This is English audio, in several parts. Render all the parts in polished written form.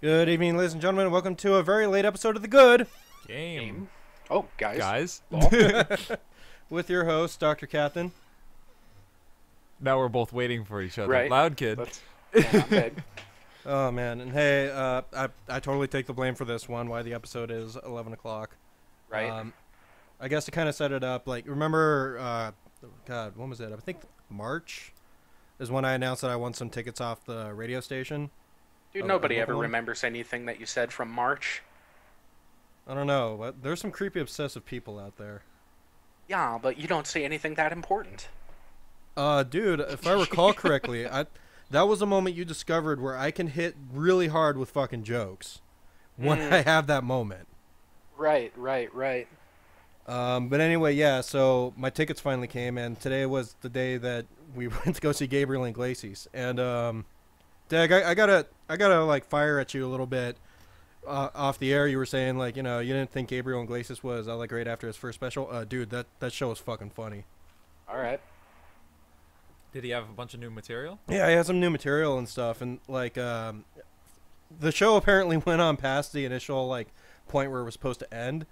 Good evening, ladies and gentlemen. Welcome to a very late episode of The Good Game. Oh, guys. Guys. with your host, Dr.Captain. Now we're both waiting for each other. Right. Loud kid. Yeah, okay. Oh, man. And hey, I totally take the blame for this one, why the episode is 11 o'clock. Right. I guess to kind of set it up, like, remember, God, when was it? I think March is when I announced that I won some tickets off the radio station. Dude, nobody ever one? remembers anything that you said from March. I don't know, but there's some creepy obsessive people out there. Yeah, but you don't say anything that important. Dude, if I recall correctly, that was a moment you discovered where I can hit really hard with fucking jokes when I have that moment. Right. But anyway, yeah, so my tickets finally came, and today was the day that we went to go see Gabriel Iglesias. And, Dag, I gotta like fire at you a little bit off the air. You were saying, like, you know, you didn't think Gabriel Iglesias was like great after his first special. Dude, that show was fucking funny. All right. Did he have a bunch of new material? Yeah, he had some new material and stuff, and like the show apparently went on past the initial like point where it was supposed to end.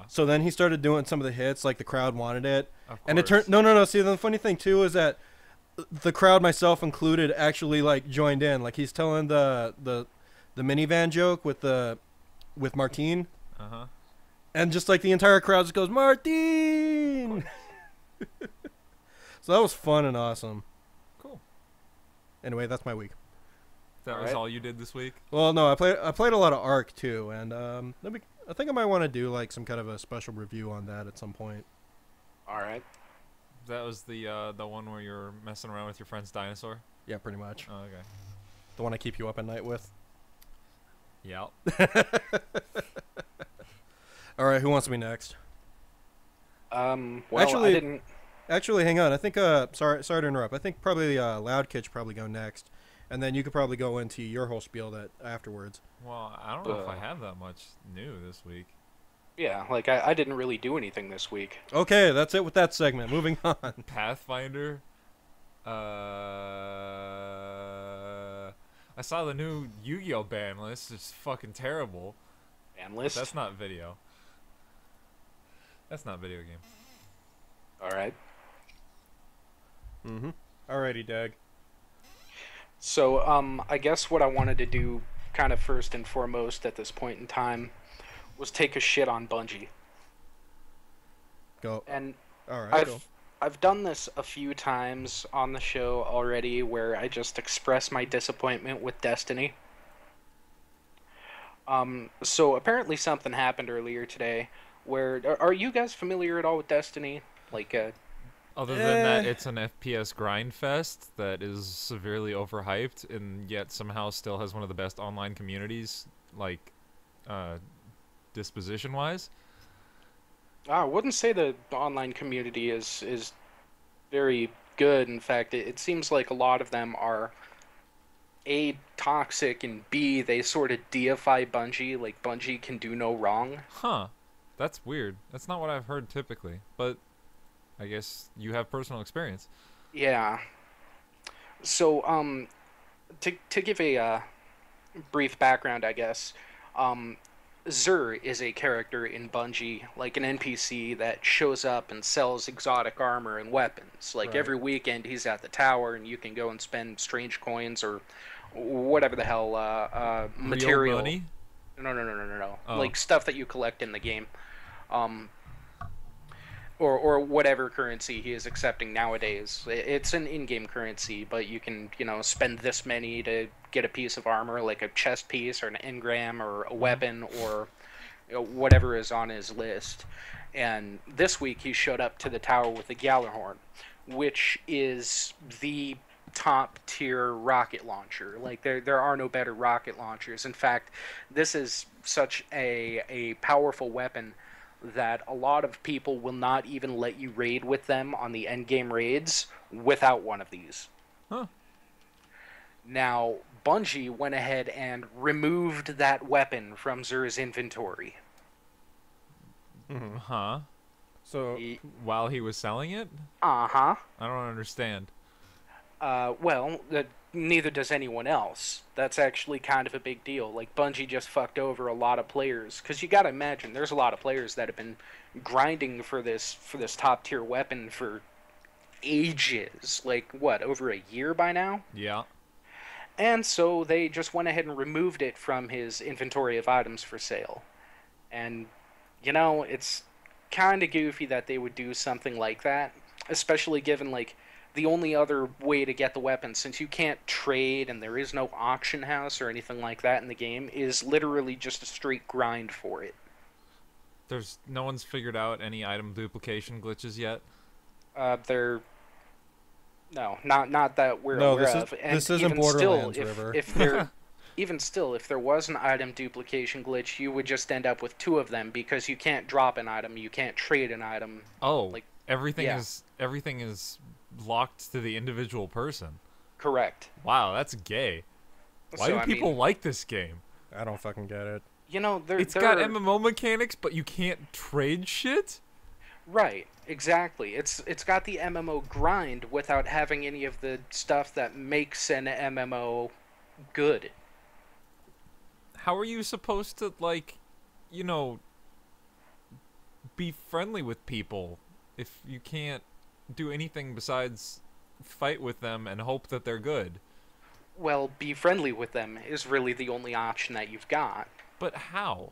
So then he started doing some of the hits, like the crowd wanted it, and it turned. No. See, the funny thing too is that the crowd, myself included, actually like joined in. Like he's telling the minivan joke with Martine. And just like the entire crowd just goes Martine. So that was fun and awesome. Cool. Anyway, that's my week. That was all you did this week? Well, no, I played a lot of Ark too, and I think I might want to do like some kind of a special review on that at some point. All right. That was the one where you're messing around with your friend's dinosaur? Yeah, pretty much. Oh, okay. The one I keep you up at night with. Yeah. All right, who wants to be next? Well, Actually- I didn't. Actually, hang on. I think sorry to interrupt. I think probably Loud Kid should probably go next, and then you could probably go into your whole spiel that afterwards. Well, I don't know if I have that much new this week. Yeah, like I didn't really do anything this week. Okay, that's it with that segment. Moving on. Pathfinder. I saw the new Yu-Gi-Oh ban list. It's fucking terrible. Ban list. That's not video. That's not video game. All right. Mm-hmm. Alrighty, Dag. So, I guess what I wanted to do, kind of first and foremost at this point in time, was take a shit on Bungie. Go. And All right. Go. I've done this a few times on the show already, where I just express my disappointment with Destiny. So apparently something happened earlier today. Where are you guys familiar at all with Destiny? Like, Other than that, it's an FPS grind fest that is severely overhyped, and yet somehow still has one of the best online communities, like, disposition-wise. I wouldn't say the online community is very good. In fact, it seems like a lot of them are A, toxic, and B, they sort of deify Bungie, like Bungie can do no wrong. Huh. That's weird. That's not what I've heard typically, but I guess you have personal experience. Yeah. So, to give a brief background, I guess, Zur is a character in Bungie, like an NPC that shows up and sells exotic armor and weapons. Like, Right. every weekend he's at the tower, and you can go and spend strange coins or whatever the hell material. Real money? No. Oh. Like stuff that you collect in the game. Or whatever currency he is accepting nowadays. It's an in-game currency, but you can, spend this many to get a piece of armor, like a chest piece or an engram or a weapon or whatever is on his list. And this week he showed up to the tower with the Gallarhorn, which is the top tier rocket launcher. Like there are no better rocket launchers. In fact, this is such a powerful weapon that a lot of people will not even let you raid with them on the endgame raids without one of these. Huh. Now, Bungie went ahead and removed that weapon from Zur's inventory. Huh? So, While he was selling it? Uh-huh. I don't understand. Well, neither does anyone else. That's actually kind of a big deal. Like, Bungie just fucked over a lot of players, because you gotta imagine there's a lot of players that have been grinding for this top tier weapon for ages. Like, what, over a year by now? Yeah. And so they just went ahead and removed it from his inventory of items for sale. And, you know, it's kind of goofy that they would do something like that, especially given, like, the only other way to get the weapon, since you can't trade and there is no auction house or anything like that in the game, is literally just a straight grind for it. No one's figured out any item duplication glitches yet? They're... No, not that we're aware of. And this isn't Borderlands, River. If there, even still, if there was an item duplication glitch, you would just end up with 2 of them, because you can't drop an item, you can't trade an item. Oh, like everything is locked to the individual person. Correct. Wow, that's gay. Why do people like this game? I don't fucking get it. You know, it's got MMO mechanics, but you can't trade shit? Right, exactly. It's got the MMO grind without having any of the stuff that makes an MMO good. How are you supposed to, like, you know, be friendly with people if you can't do anything besides fight with them and hope that they're good? Well, be friendly with them is really the only option that you've got. But how?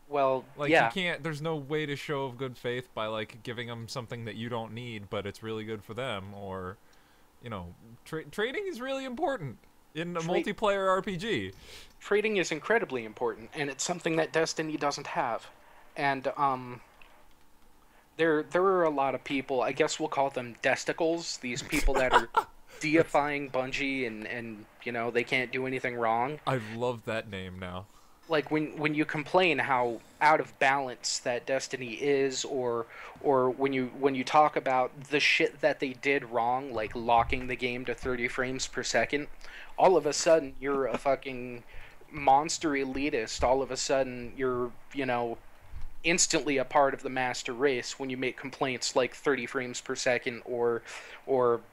Well, like, yeah. You can't, there's no way to show of good faith by, like, giving them something that you don't need, but it's really good for them, or, you know, trading is really important in a multiplayer RPG. Trading is incredibly important, and it's something that Destiny doesn't have. And, there are a lot of people, I guess we'll call them desticles, these people that are deifying Bungie and, you know, they can't do anything wrong. I love that name now. Like, when you complain how out of balance that Destiny is, or when you talk about the shit that they did wrong, like locking the game to 30 frames per second, all of a sudden you're a fucking monster elitist. All of a sudden you're, you know, instantly a part of the master race when you make complaints like 30 frames per second or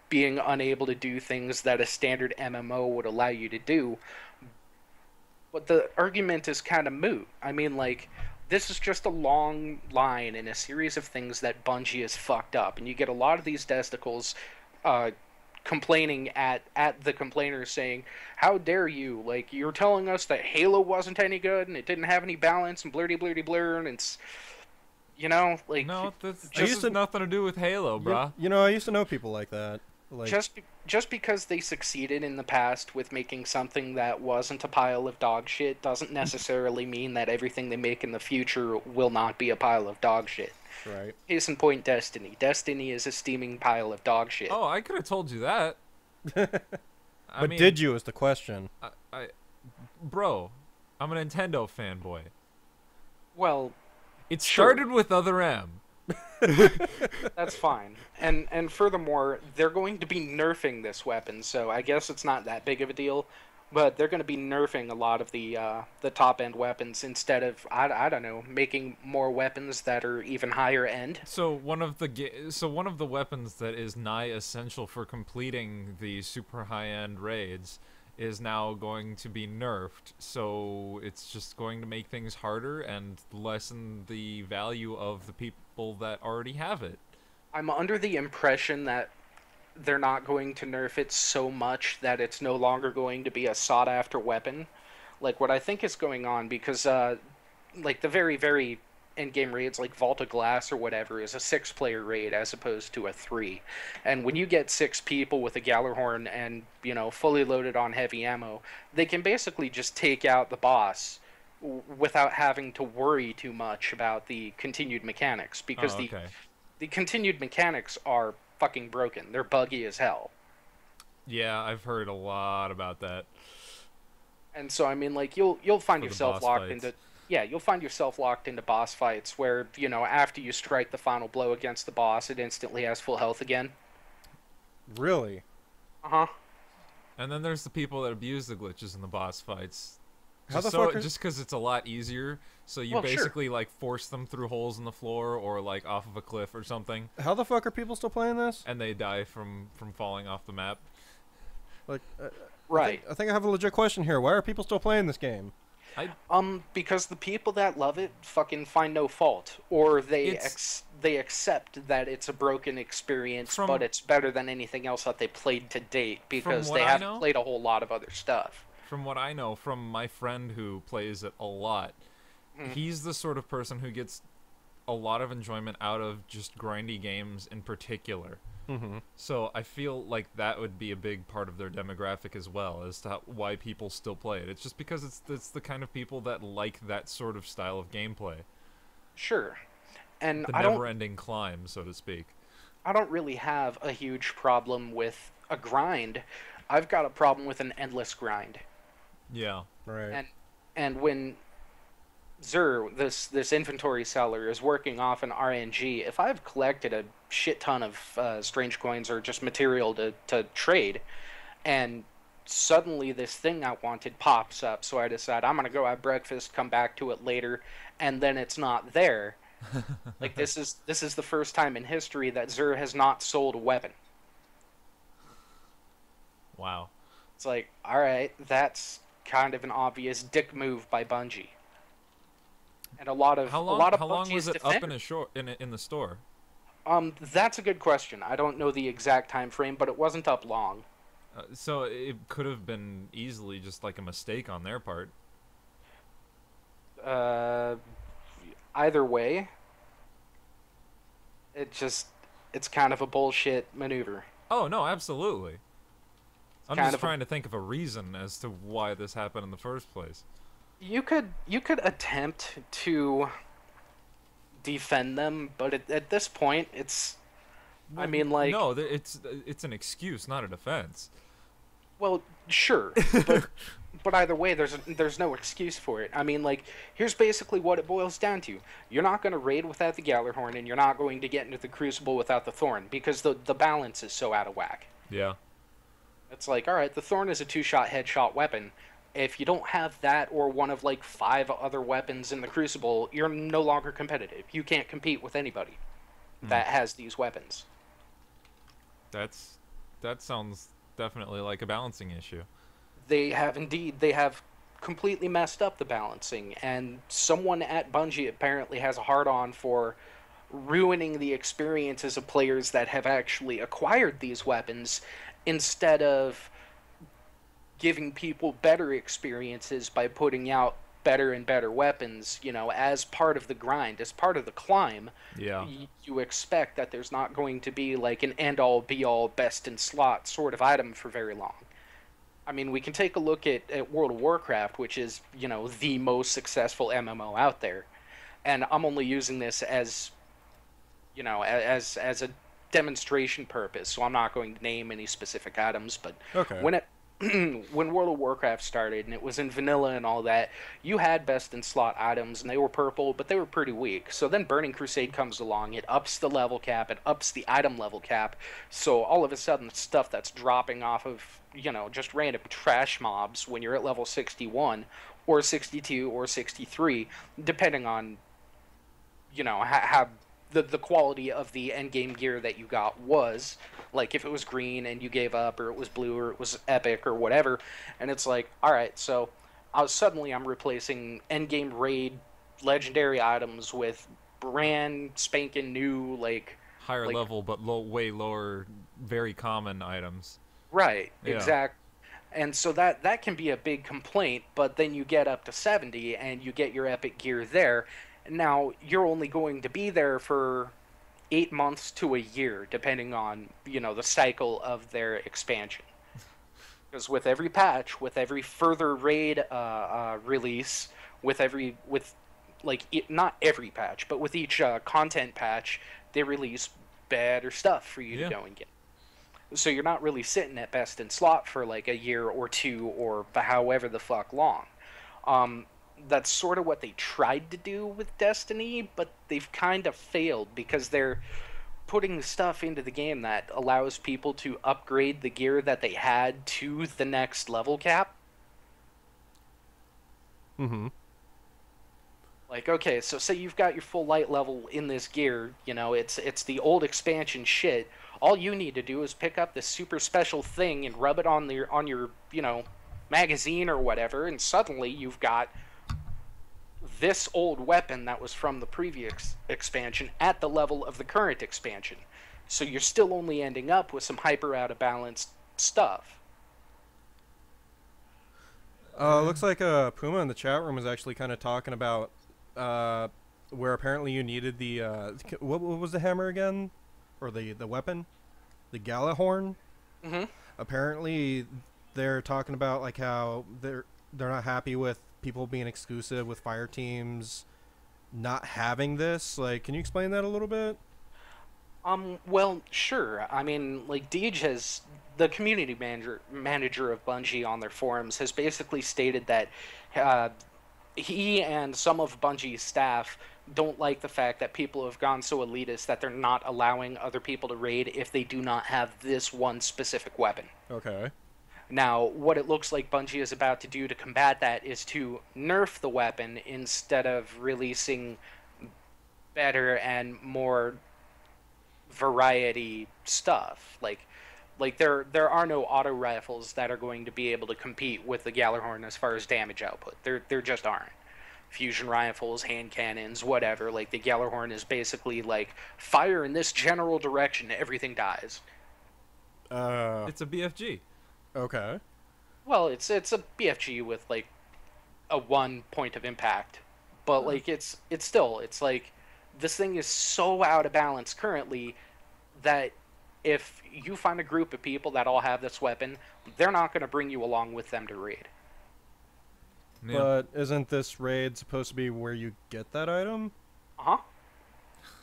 being unable to do things that a standard MMO would allow you to do. But the argument is kind of moot. I mean, like, this is just a long line in a series of things that Bungie has fucked up. And you get a lot of these testicles complaining at the complainers, saying, how dare you? Like, you're telling us that Halo wasn't any good and it didn't have any balance and blurdy and it's... You know, like... No, this has nothing to do with Halo, bruh. You know, I used to know people like that. Like, just because they succeeded in the past with making something that wasn't a pile of dog shit doesn't necessarily mean that everything they make in the future will not be a pile of dog shit. Right. Case in point, Destiny. Destiny is a steaming pile of dog shit. Oh, I could have told you that. But did you is the question. Bro, I'm a Nintendo fanboy. Well, it started with Other M. That's fine. And furthermore, they're going to be nerfing this weapon, so I guess it's not that big of a deal. But they're going to be nerfing a lot of the top end weapons instead of I don't know, making more weapons that are even higher end. So one of the weapons that is nigh essential for completing the super high end raids is now going to be nerfed. So it's just going to make things harder and lessen the value of the people that already have it. I'm under the impression that they're not going to nerf it so much that it's no longer going to be a sought-after weapon. Like, what I think is going on, because, like, the very, very end-game raids, like Vault of Glass or whatever, is a 6-player raid as opposed to a 3. And when you get 6 people with a Gallarhorn and, you know, fully loaded on heavy ammo, they can basically just take out the boss without having to worry too much about the continued mechanics, because the continued mechanics are fucking broken. They're buggy as hell. Yeah, I've heard a lot about that. And so, I mean, like, you'll find yourself locked into... Yeah, you'll find yourself locked into boss fights where, you know, after you strike the final blow against the boss, it instantly has full health again. Really? Uh-huh. And then there's the people that abuse the glitches in the boss fights. Just because it's a lot easier, so you basically like force them through holes in the floor or like off of a cliff or something. How the fuck are people still playing this? And they die from falling off the map. Like, Right. I think I have a legit question here. Why are people still playing this game? Because the people that love it fucking find no fault, or they accept that it's a broken experience, but it's better than anything else that they played to date because they haven't played a whole lot of other stuff. From what I know from my friend who plays it a lot, he's the sort of person who gets a lot of enjoyment out of just grindy games in particular. So I feel like that would be a big part of their demographic as well, as to why people still play it. It's just because it's the kind of people that like that sort of style of gameplay. Sure. And the never-ending climb, so to speak. I don't really have a huge problem with a grind. I've got a problem with an endless grind. Yeah. Right. And when Zur, this inventory seller, is working off an RNG, if I've collected a shit ton of strange coins or just material to trade, and suddenly this thing I wanted pops up, so I decide I'm going to go have breakfast, come back to it later, and then it's not there. Like, this is the first time in history that Zur has not sold a weapon. Wow. It's like, alright, that's kind of an obvious dick move by Bungie. And a lot of how long was it up in the store? That's a good question. I don't know the exact time frame, but it wasn't up long. So it could have been easily just like a mistake on their part. Either way, it's kind of a bullshit maneuver. Oh no, absolutely. I'm just trying to think of a reason as to why this happened in the first place. You could attempt to defend them, but at this point, it's. Well, I mean, like. No, it's an excuse, not a defense. Well, sure, but either way, there's no excuse for it. I mean, like, here's basically what it boils down to: you're not going to raid without the Gallarhorn, and you're not going to get into the Crucible without the Thorn, because the balance is so out of whack. Yeah. It's like, all right, the Thorn is a 2-shot headshot weapon. If you don't have that or one of like 5 other weapons in the Crucible, you're no longer competitive. You can't compete with anybody that has these weapons. That sounds definitely like a balancing issue. They have completely messed up the balancing, and someone at Bungie apparently has a hard-on for ruining the experiences of players that have actually acquired these weapons instead of giving people better experiences by putting out better and better weapons, as part of the grind, as part of the climb. Yeah. You expect that there's not going to be like an end-all be-all best in slot sort of item for very long. I mean, we can take a look at World of Warcraft, which is, the most successful MMO out there. And I'm only using this as, as a demonstration purpose, so I'm not going to name any specific items, but okay. When World of Warcraft started and it was in vanilla and all that, you had best in slot items and they were purple, but they were pretty weak. So then Burning Crusade comes along, it ups the level cap, it ups the item level cap, so all of a sudden the stuff that's dropping off of, just random trash mobs when you're at level 61 or 62 or 63, depending on, how the quality of the endgame gear that you got was. Like, if it was green and you gave up, or it was blue, or it was epic, or whatever. And it's like, alright, so suddenly I'm replacing endgame raid legendary items with brand spanking new, like... higher level, but way lower, very common items. Right, yeah. Exactly. And so that can be a big complaint, but then you get up to 70, and you get your epic gear there. Now, you're only going to be there for 8 months to a year, depending on, the cycle of their expansion. Because with every patch, with every further raid release, not every patch, but with each content patch, they release better stuff for you to go and get. So you're not really sitting at best in slot for like a year or two or however the fuck long. That's sort of what they tried to do with Destiny, but they've kind of failed because they're putting stuff into the game that allows people to upgrade the gear that they had to the next level cap. Mm-hmm. Like, okay, so say you've got your full light level in this gear, it's the old expansion shit. All you need to do is pick up this super special thing and rub it on your magazine or whatever, and suddenly you've got this old weapon that was from the previous expansion at the level of the current expansion. So you're still only ending up with some hyper out of balance stuff. Looks like Puma in the chat room was actually kind of talking about where apparently you needed the what was the hammer again, or the weapon, the Galahorn. Mm-hmm. Apparently, they're talking about like how they're not happy with people being exclusive with fire teams not having this. Like, can you explain that a little bit? Well, sure. I mean, like Deej has the community manager of Bungie on their forums has basically stated that uh, he and some of Bungie's staff don't like the fact that people have gone so elitist that they're not allowing other people to raid if they do not have this one specific weapon. Okay. Now, what it looks like Bungie is about to do to combat that is to nerf the weapon instead of releasing better and more variety stuff. Like there are no auto rifles that are going to be able to compete with the Galahorn as far as damage output. There just aren't. Fusion rifles, hand cannons, whatever. Like the Galahorn is basically like fire in this general direction, everything dies. It's a BFG. Okay. Well, it's a BFG with like a 1 point of impact, but like it's like this thing is so out of balance currently that if you find a group of people that all have this weapon, they're not going to bring you along with them to raid. Yeah. But isn't this raid supposed to be where you get that item? Uh-huh.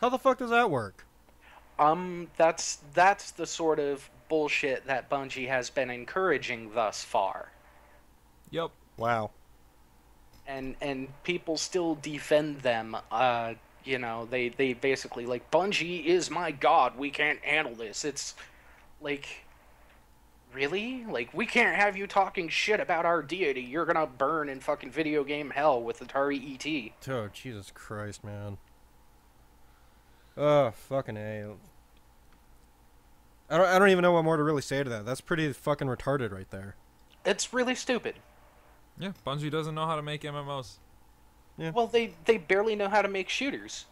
How the fuck does that work? That's the sort of bullshit that Bungie has been encouraging thus far. Yep. Wow. And people still defend them. They basically like, Bungie is my god, we can't handle this. It's like, really? Like, we can't have you talking shit about our deity. You're gonna burn in fucking video game hell with Atari ET. Oh, Jesus Christ, man. Oh, fucking A. I don't even know what more to really say to that. That's pretty fucking retarded right there. It's really stupid. Yeah, Bungie doesn't know how to make MMOs. Yeah. Well, they barely know how to make shooters.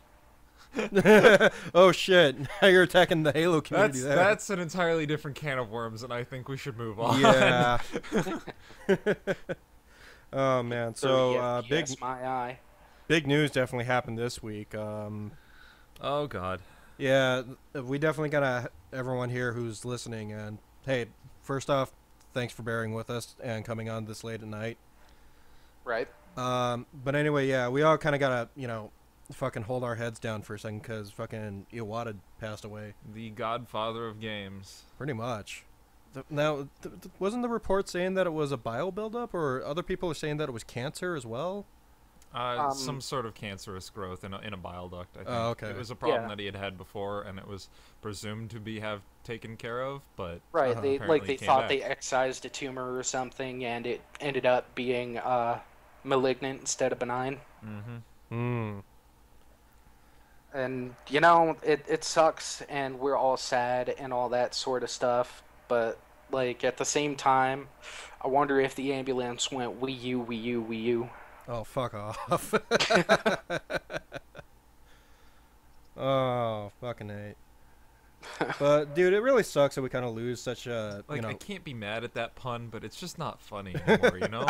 Oh shit! Now you're attacking the Halo community. That's an entirely different can of worms, and I think we should move on. Yeah. Oh man, so yes, my eye. big news definitely happened this week. Oh god. Yeah, we definitely got everyone here who's listening, and hey, first off, thanks for bearing with us and coming on this late at night. Right. But anyway, yeah, we all kind of gotta, fucking hold our heads down for a second because fucking Iwata passed away. The godfather of games. Pretty much. Now, wasn't the report saying that it was a bile buildup, or other people are saying that it was cancer as well? Some sort of cancerous growth in a bile duct, I think. Oh, okay. It was a problem that he had before, and it was presumed to have taken care of, but right. They thought back. they excised a tumor or something, and it ended up being malignant instead of benign. Mm-hmm. And it sucks, and we're all sad and all that sort of stuff. But like at the same time, I wonder if the ambulance went Wii U, Wii U, Wii U. Oh, fuck off. Oh, fucking hate. But, dude, it really sucks that we kind of lose such a, I can't be mad at that pun, but it's just not funny anymore, you know?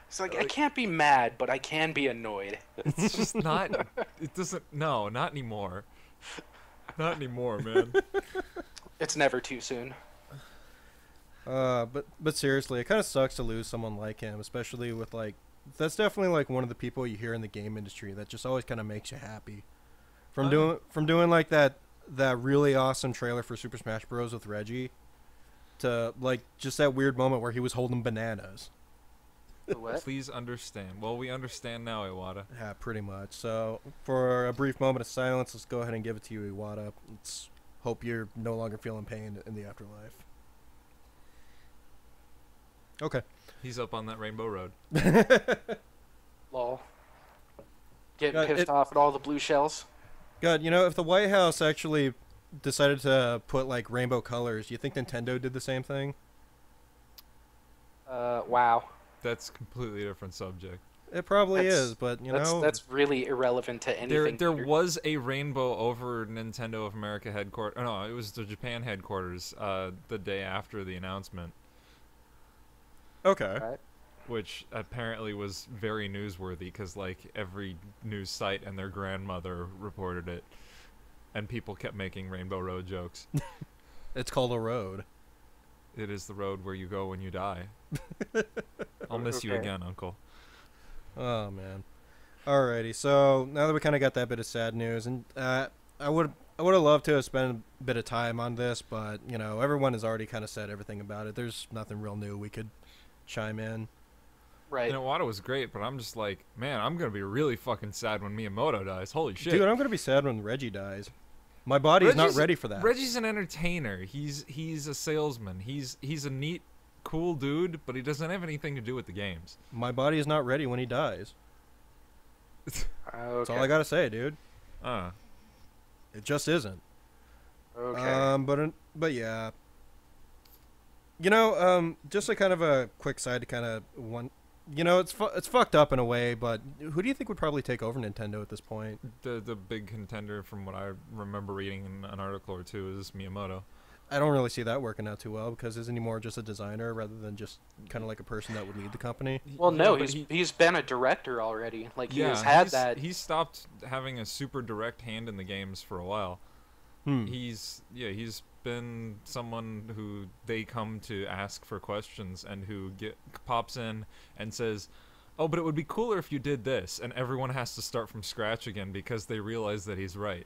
It's like, I can't be mad, but I can be annoyed. It's just not, not anymore. Not anymore, man. It's never too soon. But seriously, it kind of sucks to lose someone like him, especially with that's definitely one of the people you hear in the game industry that just always kind of makes you happy. From doing like that really awesome trailer for Super Smash Bros. With Reggie, to just that weird moment where he was holding bananas. What? Please understand. Well, we understand now, Iwata. Yeah, pretty much. So for a brief moment of silence, let's go ahead and give it to you, Iwata. Let's hope you're no longer feeling pain in the afterlife. Okay. He's up on that rainbow road. Lol. Getting pissed off at all the blue shells. God, you know, if the White House actually decided to put like rainbow colors, do you think Nintendo did the same thing? Wow. That's a completely different subject. It probably is, but you know, that's really irrelevant to anything. There was a rainbow over Nintendo of America headquarters. No, it was the Japan headquarters. The day after the announcement. okay. Right. Which apparently was very newsworthy because like every news site and their grandmother reported it, and people kept making Rainbow Road jokes. It's called a road. It is the road where you go when you die. I'll miss you again, Uncle. Oh man. Alrighty, so now that we kind of got that bit of sad news, and I would have loved to have spent a bit of time on this, but you know everyone has already kind of said everything about it. There's nothing real new we could chime in. Right. You know, Wada was great, but I'm just like, man, I'm gonna be really fucking sad when Miyamoto dies. Holy shit, Dude, I'm gonna be sad when Reggie dies. My body's not ready for that. Reggie's an entertainer. He's a salesman. He's a neat, cool dude, but he doesn't have anything to do with the games. My body is not ready when he dies. Okay. That's all I gotta say, dude. It just isn't. Okay. But yeah. You know, just a kind of a quick side to kind of one. You know, it's fucked up in a way, but who do you think would probably take over Nintendo at this point? The big contender, from what I remember reading in an article or two, is Miyamoto. I don't really see that working out too well because isn't he more just a designer rather than just kind of like a person that would lead the company? Well, no, Yeah, he's been a director already. Like he has that. He's stopped having a super direct hand in the games for a while. He's been someone who they come to ask for questions and who pops in and says, "Oh, but it would be cooler if you did this," and everyone has to start from scratch again because they realize that he's right.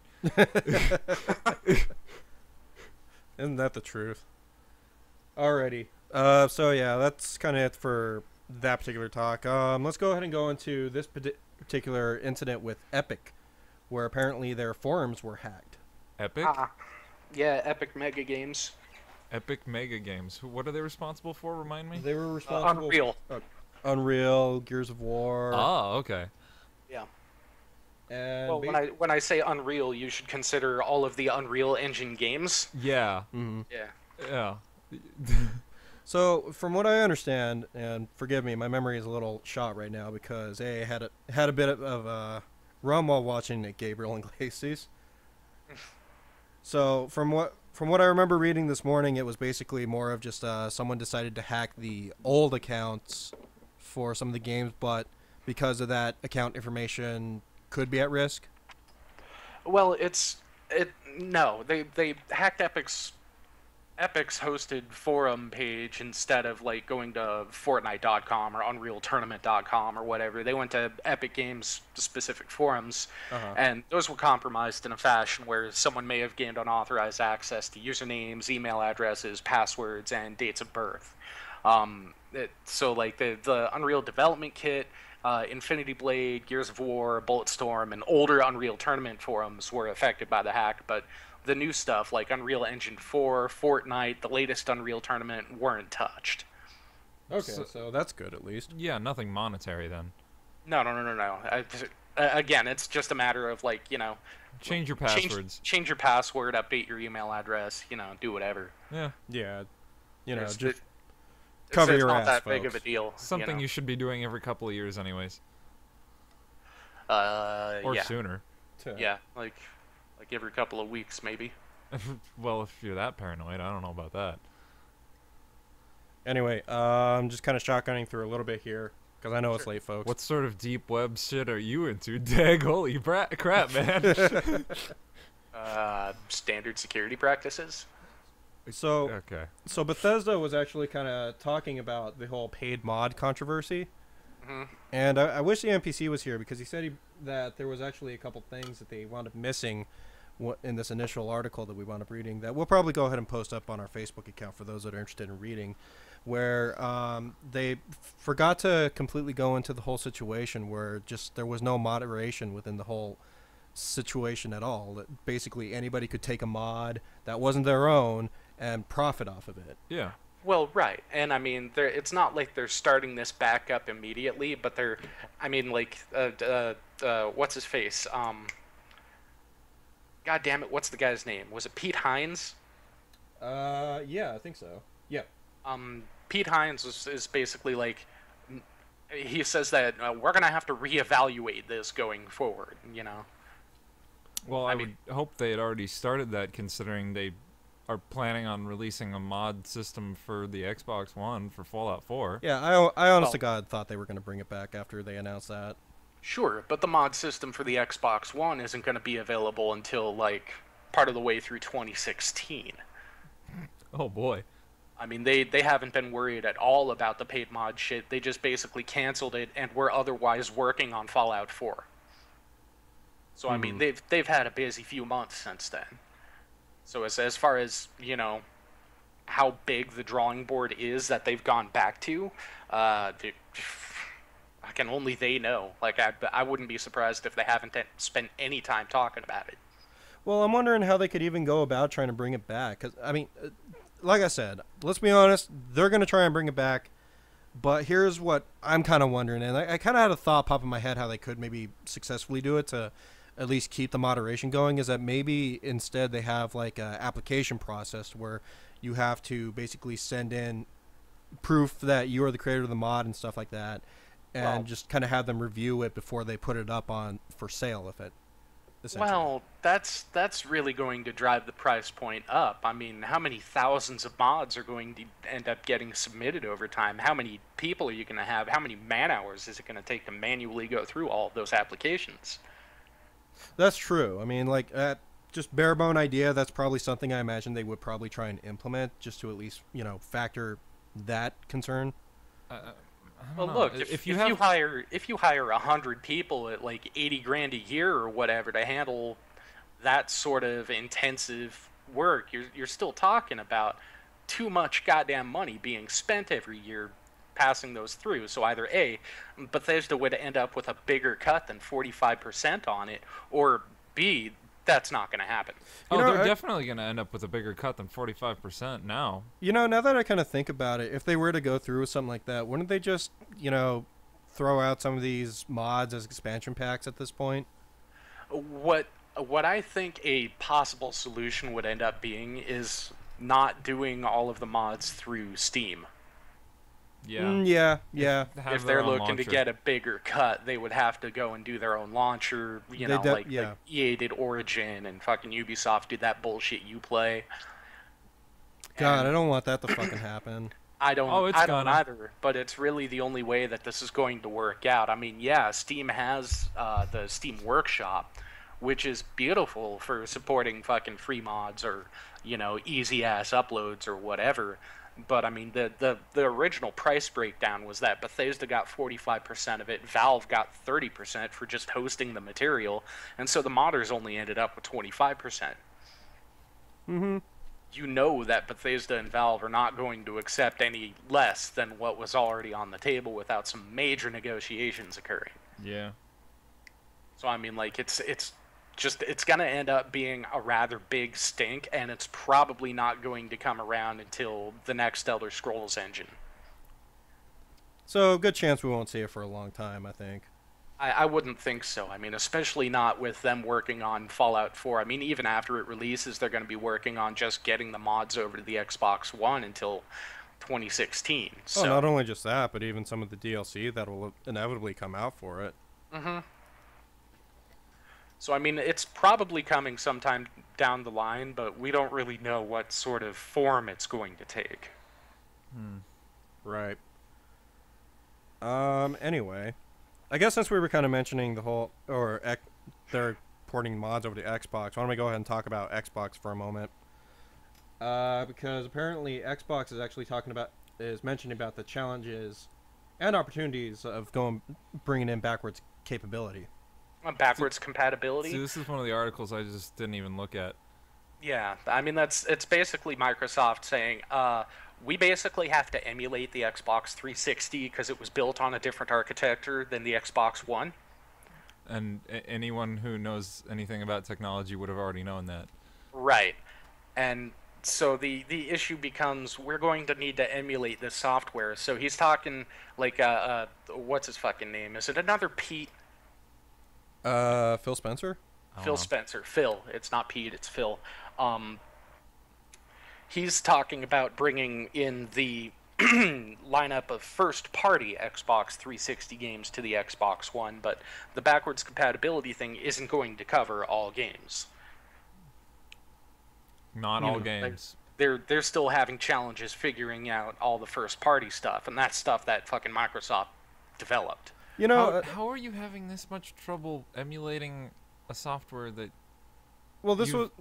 Isn't that the truth? Alrighty. So yeah, that's kind of it for that particular talk. Let's go ahead and go into this particular incident with Epic, where apparently their forums were hacked. Epic? Yeah, Epic Mega Games. Epic Mega Games. What are they responsible for? Remind me. They were responsible. Unreal. Unreal, Gears of War. Oh, okay. Yeah. And well, when I say Unreal, you should consider all of the Unreal Engine games. Yeah. Mm-hmm. Yeah. Yeah. So, from what I understand, and forgive me, my memory is a little shot right now because I had a bit of rum while watching Gabriel Iglesias. So, from what I remember reading this morning, it was basically more of just someone decided to hack the old accounts for some of the games, but because of that, account information could be at risk. Well, no, they hacked Epic's hosted forum page instead of like going to Fortnite.com or UnrealTournament.com or whatever. They went to Epic Games specific forums, and those were compromised in a fashion where someone may have gained unauthorized access to usernames, email addresses, passwords, and dates of birth. So like the Unreal Development Kit, Infinity Blade, Gears of War, Bulletstorm, and older Unreal Tournament forums were affected by the hack, but the new stuff like Unreal Engine 4, Fortnite, the latest Unreal Tournament weren't touched. Okay, so that's good at least. Yeah, nothing monetary then. No. Again, it's just a matter of like, change your passwords. Change your password, update your email address, do whatever. Yeah. Yeah. Just cover your ass, it's not that big of a deal. Something you should be doing every couple of years anyways. Or sooner. Yeah, like every couple of weeks maybe. Well, if you're that paranoid, I don't know about that. Anyway, I'm just kind of shotgunning through a little bit here because I know it's late, folks. What sort of deep web shit are you into? Dag, holy crap, man. Standard security practices. So Bethesda was actually kind of talking about the whole paid mod controversy. And I wish the NPC was here because he said that there was actually a couple things that they wound up missing in this initial article that we wound up reading that we'll probably go ahead and post up on our Facebook account for those that are interested in reading, where they forgot to completely go into the whole situation where just there was no moderation within the whole situation at all. That basically anybody could take a mod that wasn't their own and profit off of it. Yeah. Well, right, and I mean, it's not like they're starting this back up immediately, but I mean, like, what's his face? God damn it, what's the guy's name? Was it Pete Hines? Yeah, I think so. Yeah. Pete Hines is basically like, he says that we're gonna have to reevaluate this going forward. You know. Well, I would hope they had already started that, considering they are planning on releasing a mod system for the Xbox One for Fallout 4. Yeah, I honest to God thought they were going to bring it back after they announced that. Sure, but the mod system for the Xbox One isn't going to be available until, like, part of the way through 2016. Oh, boy. I mean, they haven't been worried at all about the paid mod shit. They just basically canceled it and were otherwise working on Fallout 4. So, I mean, they've had a busy few months since then. So as far as, you know, how big the drawing board is that they've gone back to, only they know. Like, I wouldn't be surprised if they haven't spent any time talking about it. Well, I'm wondering how they could even go about trying to bring it back. Because, I mean, like I said, let's be honest, they're going to try and bring it back. But here's what I'm kind of wondering. And I kind of had a thought pop in my head how they could maybe successfully do it to at least keep the moderation going, is that maybe instead they have like an application process where you have to basically send in proof that you are the creator of the mod and stuff like that, and just kind of have them review it before they put it up on for sale. If it well, that's really going to drive the price point up. I mean, how many thousands of mods are going to end up getting submitted over time? How many people are you going to have? How many man hours is it going to take to manually go through all of those applications? That's true. I mean, like, just bare bone idea, that's probably something I imagine they would probably try and implement just to at least, you know, factor that concern. Well, look, if you hire 100 people at like 80 grand a year or whatever to handle that sort of intensive work, you're still talking about too much goddamn money being spent every year passing those through. So either A, Bethesda would end up with a bigger cut than 45% on it, or B, that's not going to happen. They're definitely going to end up with a bigger cut than 45% now. You know, now that I kind of think about it, if they were to go through with something like that, wouldn't they just, you know, throw out some of these mods as expansion packs at this point? What I think a possible solution would end up being is not doing all of the mods through Steam. Yeah. If they're looking to get a bigger cut, they would have to go and do their own launcher, like EA did Origin, and fucking Ubisoft did that bullshit Uplay. God, I don't want that to fucking happen. I don't either, but it's really the only way that this is going to work out. I mean, yeah, Steam has the Steam Workshop, which is beautiful for supporting fucking free mods or, you know, easy-ass uploads or whatever. But, I mean, the original price breakdown was that Bethesda got 45% of it, Valve got 30% for just hosting the material, and so the modders only ended up with 25%. Mm-hmm. You know that Bethesda and Valve are not going to accept any less than what was already on the table without some major negotiations occurring. Yeah. So, I mean, like, it's going to end up being a rather big stink, and it's probably not going to come around until the next Elder Scrolls engine. So, good chance we won't see it for a long time, I think. I wouldn't think so. I mean, especially not with them working on Fallout 4. I mean, even after it releases, they're going to be working on just getting the mods over to the Xbox One until 2016. So, not only just that, but even some of the DLC that will inevitably come out for it. Mm-hmm. So, I mean, it's probably coming sometime down the line, but we don't really know what sort of form it's going to take. Right. Anyway, I guess since we were kind of mentioning the whole, they're porting mods over to Xbox, why don't we go ahead and talk about Xbox for a moment? Because apparently Xbox is actually mentioning about the challenges and opportunities of bringing in backwards capability. Backwards compatibility. See, this is one of the articles I just didn't even look at. Yeah, I mean it's basically Microsoft saying, we basically have to emulate the Xbox 360 because it was built on a different architecture than the Xbox One. And anyone who knows anything about technology would have already known that. Right, and So the issue becomes we're going to need to emulate this software. So he's talking like what's his fucking name? Is it another Pete? Phil Spencer? Phil Spencer. Phil. It's not Pete, it's Phil. He's talking about bringing in the lineup of first-party Xbox 360 games to the Xbox One, but the backwards compatibility thing isn't going to cover all games. Not all games. They're still having challenges figuring out all the first-party stuff, and that's stuff that fucking Microsoft developed. You know, how are you having this much trouble emulating a software that you've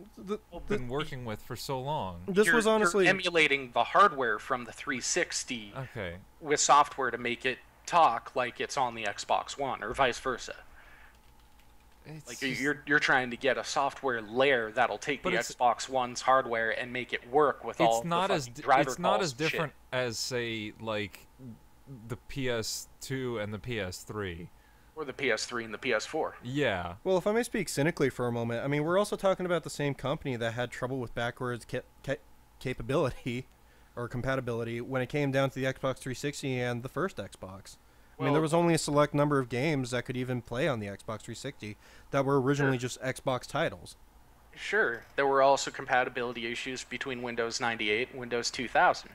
been working with for so long? Was honestly you're emulating the hardware from the 360 okay. with software to make it talk like it's on the Xbox One, or vice versa. Like you're trying to get a software layer that'll take the Xbox One's hardware and make it work with all the driver calls. It's not as different as, say, like the PS2 and the PS3. Or the PS3 and the PS4. Yeah. Well, if I may speak cynically for a moment, I mean, we're also talking about the same company that had trouble with backwards capability or compatibility when it came down to the Xbox 360 and the first Xbox. I mean, there was only a select number of games that could even play on the Xbox 360 that were originally just Xbox titles. Sure. There were also compatibility issues between Windows 98 and Windows 2000.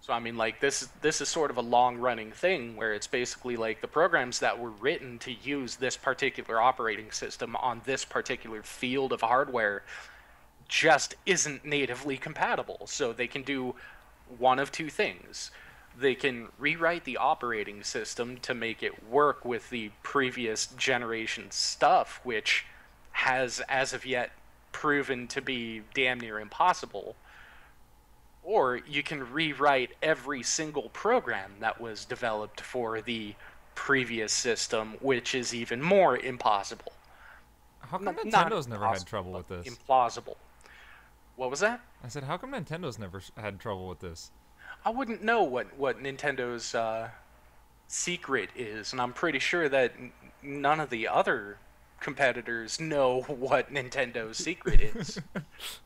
So, I mean, like, this is sort of a long-running thing where it's basically like the programs that were written to use this particular operating system on this particular field of hardware just isn't natively compatible. So they can do one of two things. They can rewrite the operating system to make it work with the previous generation stuff, which has, as of yet, proven to be damn near impossible. Or you can rewrite every single program that was developed for the previous system, which is even more impossible. How come Nintendo's never had trouble with this? Implausible. What was that? I said, how come Nintendo's never had trouble with this? I wouldn't know what Nintendo's secret is, and I'm pretty sure that none of the other competitors know what Nintendo's secret is.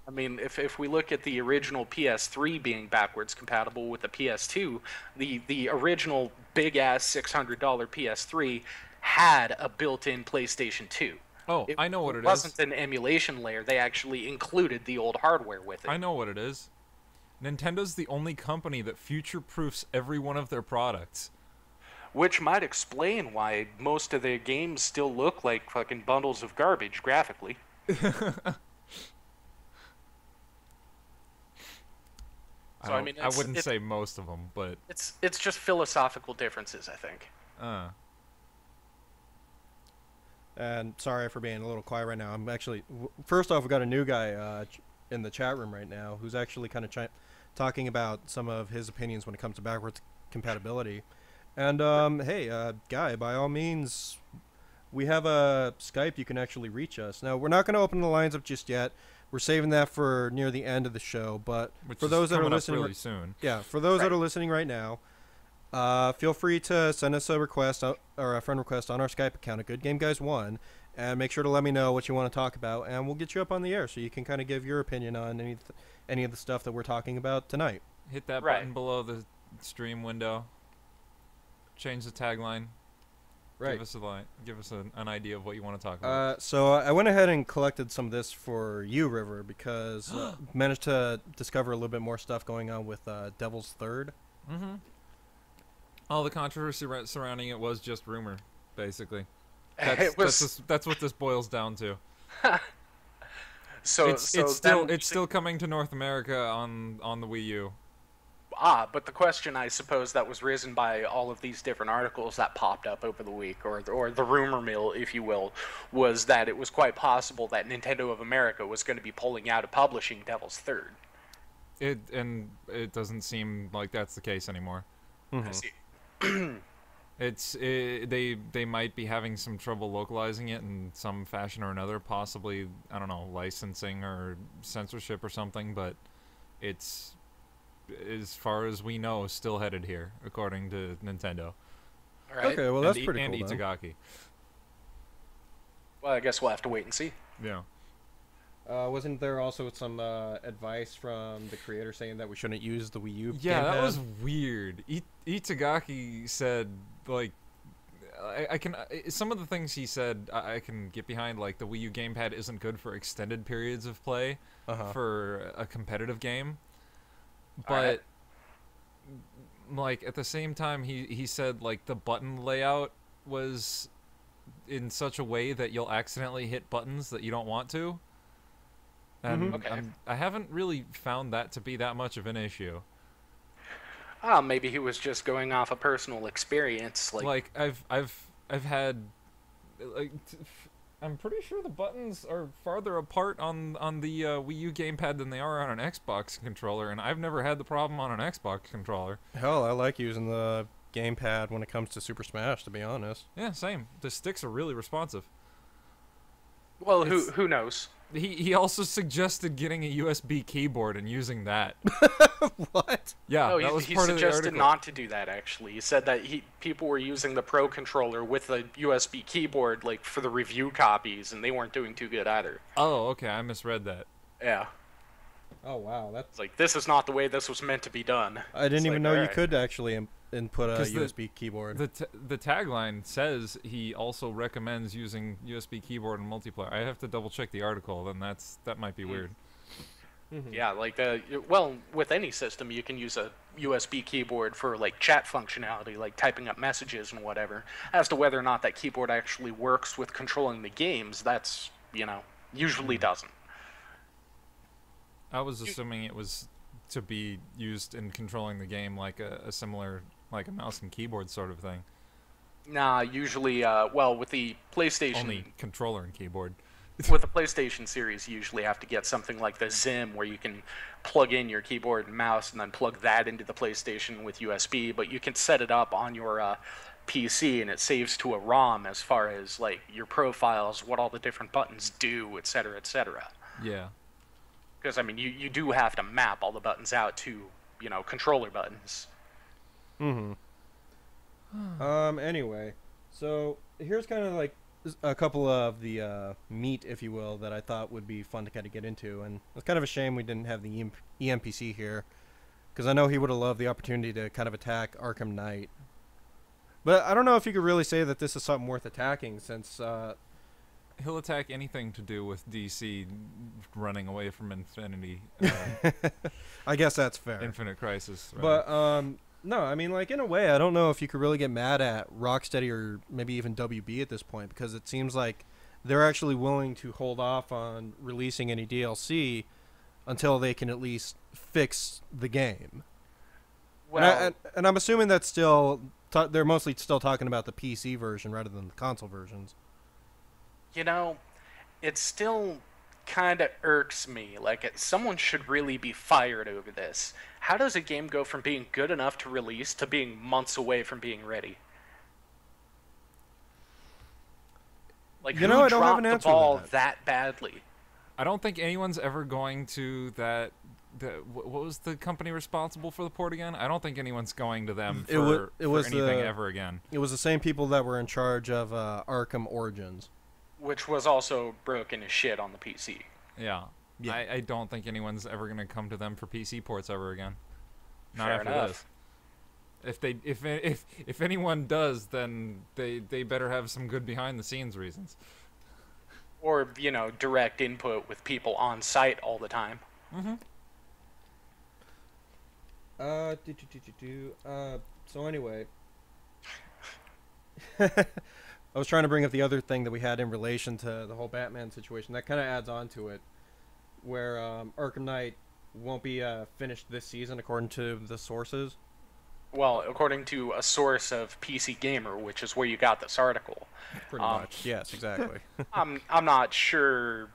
I mean, if we look at the original PS3 being backwards compatible with the PS2, the original big-ass $600 PS3 had a built-in PlayStation 2. Oh, I know what it is. It wasn't an emulation layer. They actually included the old hardware with it. I know what it is. Nintendo's the only company that future-proofs every one of their products. Which might explain why most of their games still look like fucking bundles of garbage graphically. I wouldn't say most of them, but it's just philosophical differences, I think. And sorry for being a little quiet right now. I'm actually first off, we got a new guy in the chat room right now who's actually kind of talking about some of his opinions when it comes to backwards compatibility. And hey, Guy, by all means, we have a Skype. You can actually reach us. Now, we're not going to open the lines up just yet. We're saving that for near the end of the show. But for those that are listening, really soon. Yeah, for those that are listening right now, feel free to send us a request or a friend request on our Skype account at Good Game Guys 1, and make sure to let me know what you want to talk about, and we'll get you up on the air so you can kind of give your opinion on any of the stuff that we're talking about tonight. Hit that button below the stream window. Change the tagline. Right. Give us an idea of what you want to talk about. So I went ahead and collected some of this for you, River, because managed to discover a little bit more stuff going on with Devil's Third. Mm-hmm. All the controversy surrounding it was just rumor, basically. That's what this boils down to. So it's still coming to North America on the Wii U. But the question, I suppose, that was risen by all of these different articles that popped up over the week, or the rumor mill, if you will, was that it was quite possible that Nintendo of America was going to be pulling out of publishing Devil's Third. It doesn't seem like that's the case anymore. Mm-hmm. I see. They might be having some trouble localizing it in some fashion or another, possibly, I don't know, licensing or censorship or something, but it's, as far as we know, still headed here, according to Nintendo. All right. Okay, well, that's pretty cool. And Itagaki. Well, I guess we'll have to wait and see. Yeah. Wasn't there also some advice from the creator saying that we shouldn't use the Wii U? Yeah, gamepad? that was weird. Itagaki said like I can some of the things he said I can get behind, like the Wii U gamepad isn't good for extended periods of play for a competitive game, but like at the same time he said like the button layout was in such a way that you'll accidentally hit buttons that you don't want to. And I haven't really found that to be that much of an issue. Maybe he was just going off a personal experience. Like I've had, like, I'm pretty sure the buttons are farther apart on the Wii U gamepad than they are on an Xbox controller, and I've never had the problem on an Xbox controller. Hell, I like using the gamepad when it comes to Super Smash, to be honest. Yeah, same. The sticks are really responsive. Well, who knows? He also suggested getting a USB keyboard and using that. What? Yeah, oh, that was he part of the suggested article. not to do that. Actually, he said that people were using the Pro controller with the USB keyboard, like for the review copies, and they weren't doing too good either. Oh, okay, I misread that. Yeah. Oh wow, that's It's like, this is not the way this was meant to be done. I didn't It's even like, know you alright. could actually input a 'Cause USB keyboard. The tagline says he also recommends using USB keyboard in multiplayer. I have to double check the article, then that might be weird. Yeah, like well, with any system, you can use a USB keyboard for like chat functionality, like typing up messages and whatever. As to whether or not that keyboard actually works with controlling the games, that's, usually doesn't. I was assuming it was to be used in controlling the game, like a similar, like a mouse and keyboard sort of thing. Nah, usually, well, with the PlayStation... Only controller and keyboard. With the PlayStation series, you usually have to get something like the Zim, where you can plug in your keyboard and mouse and then plug that into the PlayStation with USB, but you can set it up on your PC, and it saves to a ROM as far as, like, your profiles, what all the different buttons do, etc., etc. Yeah. Because, I mean, you do have to map all the buttons out to, controller buttons. Anyway, so here's kind of like a couple of the meat, if you will, that I thought would be fun to kind of get into, and it's kind of a shame we didn't have the EMPC here, because I know he would have loved the opportunity to kind of attack Arkham Knight. But I don't know if you could really say that this is something worth attacking, since He'll attack anything to do with DC running away from Infinity. I guess that's fair. Infinite Crisis. Right? But no, I mean, like, in a way, I don't know if you could really get mad at Rocksteady or maybe even WB at this point, because it seems like they're actually willing to hold off on releasing any DLC until they can at least fix the game. Well, And I'm assuming that's still they're mostly still talking about the PC version rather than the console versions. it still kind of irks me. Like, someone should really be fired over this. How does a game go from being good enough to release to being months away from being ready? Like, who I don't have dropped an the answer to ball that. that badly? I don't think anyone's ever going to that. What was the company responsible for the port again? I don't think anyone's going to them for anything ever again. It was the same people that were in charge of Arkham Origins. Which was also broken as shit on the PC. Yeah. Yeah. I don't think anyone's ever going to come to them for PC ports ever again. Not Fair after enough. this. If anyone does, then they better have some good behind the scenes reasons. Or, direct input with people on site all the time. Mm-hmm. So anyway, I was trying to bring up the other thing that we had in relation to the whole Batman situation. That kind of adds on to it, where Arkham Knight won't be finished this season, according to the sources. Well, according to a source of PC Gamer, which is where you got this article. Pretty much, yes, exactly. I'm not sure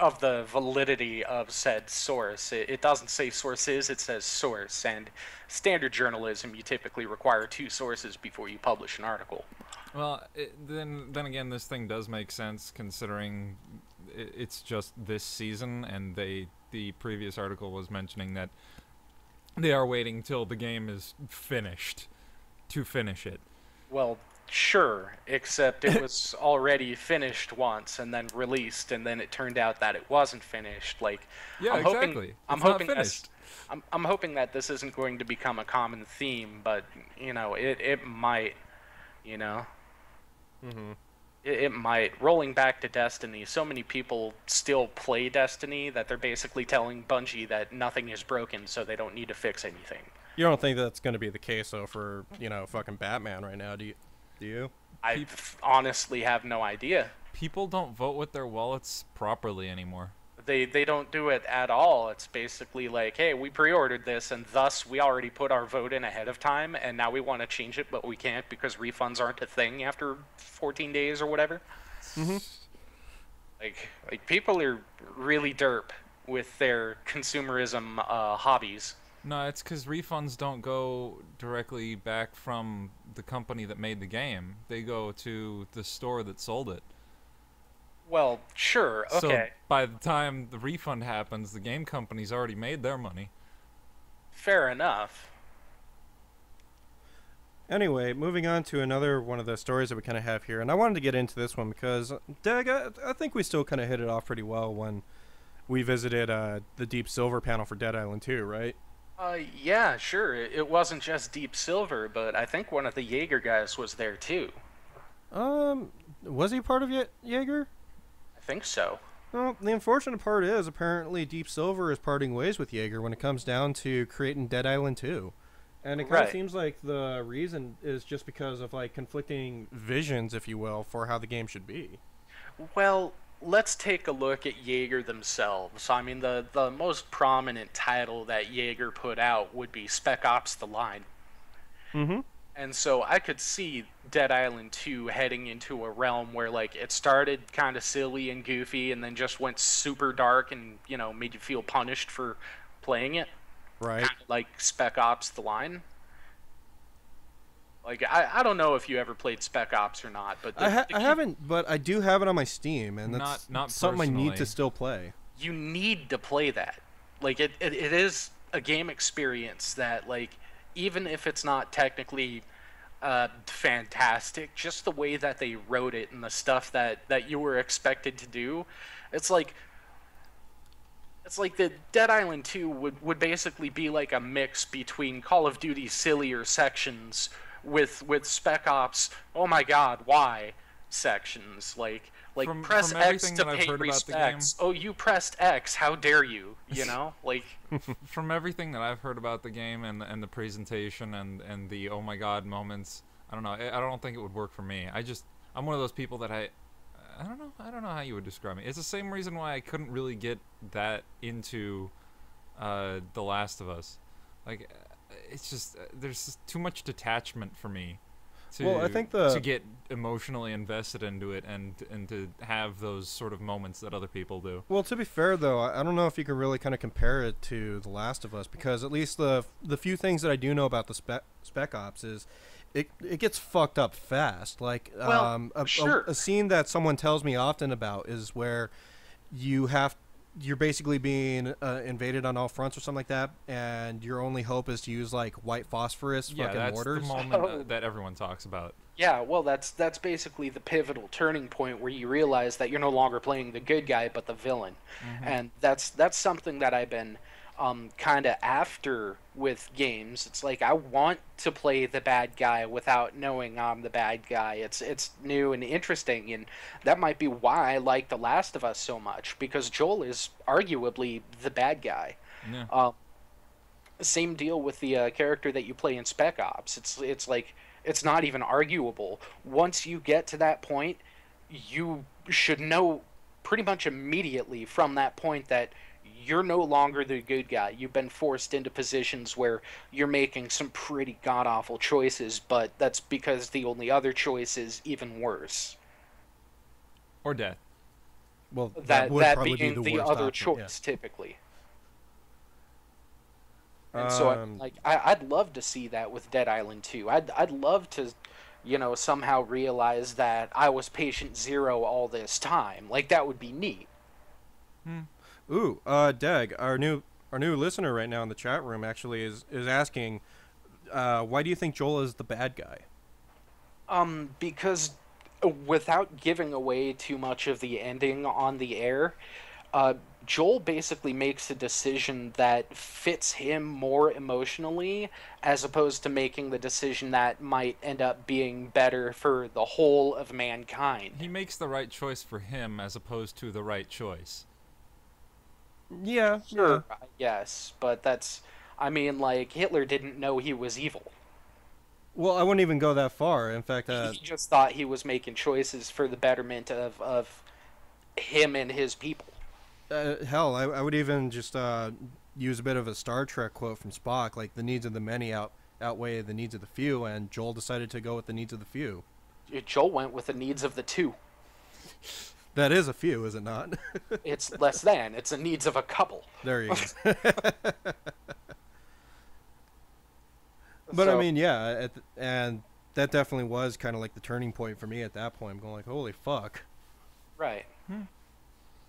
of the validity of said source. It doesn't say sources, it says source. And standard journalism, you typically require 2 sources before you publish an article. Well, then again, this thing does make sense considering it's just this season, and the previous article was mentioning that they are waiting till the game is finished to finish it. Well, Sure, except it was already finished once and then released, and then it turned out that it wasn't finished. Like, Yeah, I'm hoping, exactly. I'm It's not hoping finished. I'm hoping that this isn't going to become a common theme, but it might, you know, Mm-hmm. it might. Rolling back to Destiny, so many people still play Destiny that they're basically telling Bungie that nothing is broken, so they don't need to fix anything. You don't think that's going to be the case though for fucking Batman right now? Do you? Do you? I honestly have no idea. People don't vote with their wallets properly anymore. They don't do it at all. It's basically like, hey, we pre-ordered this, and thus we already put our vote in ahead of time, and now we want to change it, but we can't because refunds aren't a thing after 14 days or whatever. Mm-hmm. Like people are really derp with their consumerism hobbies. No, it's because refunds don't go directly back from the company that made the game. They go to the store that sold it. Well, sure, okay. So by the time the refund happens, the game company's already made their money. Fair enough. Anyway, moving on to another one of the stories that we kind of have here, and I wanted to get into this one because, Dag, I think we still kind of hit it off pretty well when we visited the Deep Silver panel for Dead Island 2, right? Yeah, sure. It wasn't just Deep Silver, but I think one of the Jaeger guys was there too. Was he part of Jaeger? I think so. Well, the unfortunate part is apparently Deep Silver is parting ways with Jaeger when it comes down to creating Dead Island 2. And it kind of seems like the reason is just because of like conflicting visions, if you will, for how the game should be. Well, let's take a look at Jaeger themselves. I mean, the most prominent title that Jaeger put out would be Spec Ops: The Line. Mm-hmm. And so I could see Dead Island 2 heading into a realm where like it started kind of silly and goofy and then just went super dark and, made you feel punished for playing it. Right. Kind of like Spec Ops: The Line. Like, I don't know if you ever played Spec Ops or not, but I haven't, but I do have it on my Steam, and that's not something personally. I need to still play. You need to play that. Like, it is a game experience that, like, even if it's not technically fantastic, just the way that they wrote it and the stuff that you were expected to do, it's like the Dead Island 2 would basically be like a mix between Call of Duty's sillier sections with Spec Ops, oh my god, why sections. Like press X to pay respects. Oh, you pressed X, how dare you, Like from everything that I've heard about the game and the presentation and the oh my god moments, I don't know. I don't think it would work for me. I'm one of those people that I don't know how you would describe me. It's the same reason why I couldn't really get that into The Last of Us. Like, it's just there's just too much detachment for me to get emotionally invested into it and to have those sort of moments that other people do. Well, to be fair though, I don't know if you can really kind of compare it to The Last of Us, because at least the few things that I do know about the Spec Ops is it gets fucked up fast. Like, sure. A scene that someone tells me often about is where you're basically being invaded on all fronts or something like that, and your only hope is to use like white phosphorus fucking mortars. The moment that everyone talks about. Yeah, well, that's basically the pivotal turning point where you realize that you're no longer playing the good guy but the villain, and that's something that I've been kind of after with games. It's like I want to play the bad guy without knowing I'm the bad guy. It's new and interesting, and that might be why I like The Last of Us so much, because Joel is arguably the bad guy. Yeah. Same deal with the character that you play in Spec Ops. It's like it's not even arguable. Once you get to that point, you should know pretty much immediately from that point that you're no longer the good guy. You've been forced into positions where you're making some pretty god-awful choices, but that's because the only other choice is even worse. Or death. Well, that probably being be the other option, choice, typically. And so, I'd love to see that with Dead Island 2. I'd love to, somehow realize that I was patient zero all this time. Like, that would be neat. Ooh, Dag, our new listener right now in the chat room actually is asking, why do you think Joel is the bad guy? Because without giving away too much of the ending on the air, uh, Joel basically makes a decision that fits him more emotionally, as opposed to making the decision that might end up being better for the whole of mankind. He makes the right choice for him as opposed to the right choice. Yeah, yeah. Sure, I guess, but that's. I mean, like, Hitler didn't know he was evil. Well, I wouldn't even go that far. In fact, He just thought he was making choices for the betterment of him and his people. hell, I would even just use a bit of a Star Trek quote from Spock, like the needs of the many outweigh the needs of the few, and Joel decided to go with the needs of the few. Joel went with the needs of the two. That is a few, is it not? It's less than. It's the needs of a couple. There you go. But So, I mean, yeah, and that definitely was kind of like the turning point for me at that point. I'm going like, holy fuck. right.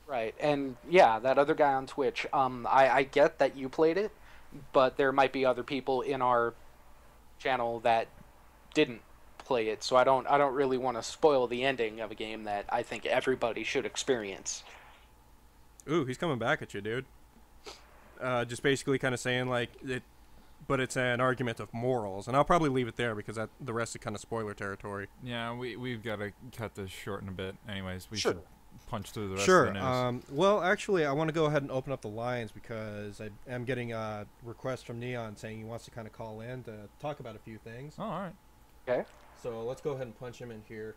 Right, and yeah, that other guy on Twitch. I get that you played it, but there might be other people in our channel that didn't play it, so I don't really want to spoil the ending of a game that I think everybody should experience. Ooh, he's coming back at you, dude. Just basically kind of saying like it, but it's an argument of morals, and I'll probably leave it there because the rest is kind of spoiler territory. Yeah, we've got to cut this short in a bit. Anyways, we Sure. should punch through the rest Sure. of the news. Well, actually, I want to go ahead and open up the lines because I am getting a request from Neon saying he wants to kind of call in to talk about a few things. Oh, all right. Okay. So let's go ahead and punch him in here.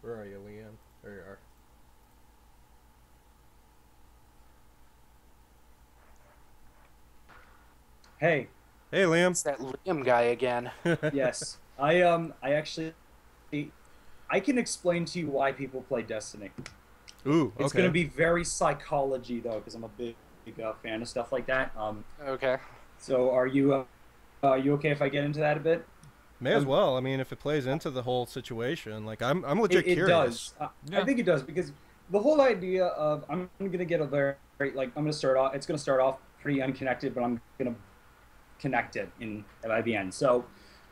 Where are you, Liam? There you are. Hey, Hey, Liam. It's that Liam guy again. yes, I actually, I can explain to you why people play Destiny. Ooh, okay. It's going to be very psychology though, because I'm a big fan of stuff like that. Okay. So are you okay if I get into that a bit? May as well. I mean, if it plays into the whole situation, like I'm legit It curious. does. Yeah. I think it does because the whole idea of I'm going to get a very like I'm going to start off. It's going to start off pretty unconnected, but I'm going to connect it by the end. So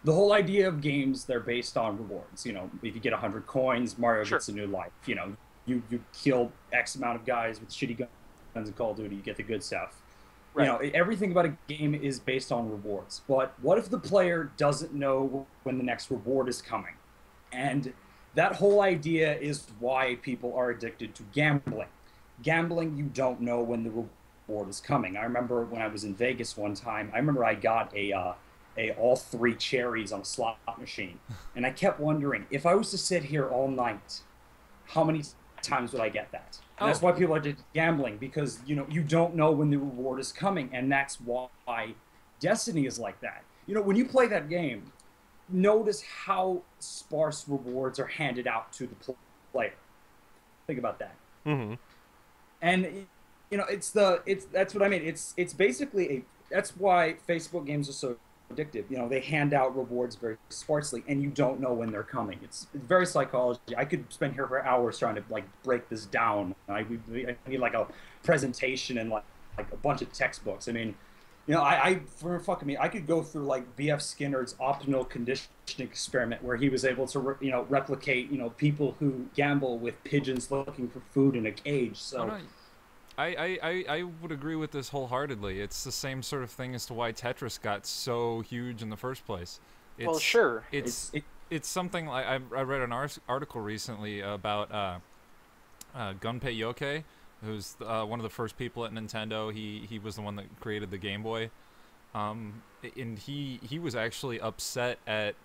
the whole idea of games, they're based on rewards. You know, if you get 100 coins, Mario Sure. gets a new life. You know, you kill X amount of guys with shitty guns in Call of Duty, you get the good stuff. Right. You know, everything about a game is based on rewards. But what if the player doesn't know when the next reward is coming? And that whole idea is why people are addicted to gambling. Gambling, you don't know when the reward is coming. I remember when I was in Vegas one time, I remember I got a all 3 cherries on a slot machine. And I kept wondering, if I was to sit here all night, how many times would I get that? And that's why people are addicted to gambling, because you know you don't know when the reward is coming, and that's why Destiny is like that. You know, when you play that game, notice how sparse rewards are handed out to the player. Think about that. Mm-hmm. And you know, that's what I mean. It's basically that's why Facebook games are so addictive. You know, they hand out rewards very sparsely, and you don't know when they're coming. It's very psychology. I could spend here for hours trying to like break this down. I need like a presentation and like a bunch of textbooks. I mean, you know, for fucking me, I could go through like B.F. Skinner's optimal conditioning experiment, where he was able to replicate people who gamble with pigeons looking for food in a cage. So. Oh, no. I would agree with this wholeheartedly. It's the same sort of thing as to why Tetris got so huge in the first place. Well, sure. It's something like I read an article recently about Gunpei Yokoi, who's one of the first people at Nintendo. He was the one that created the Game Boy, and he was actually upset at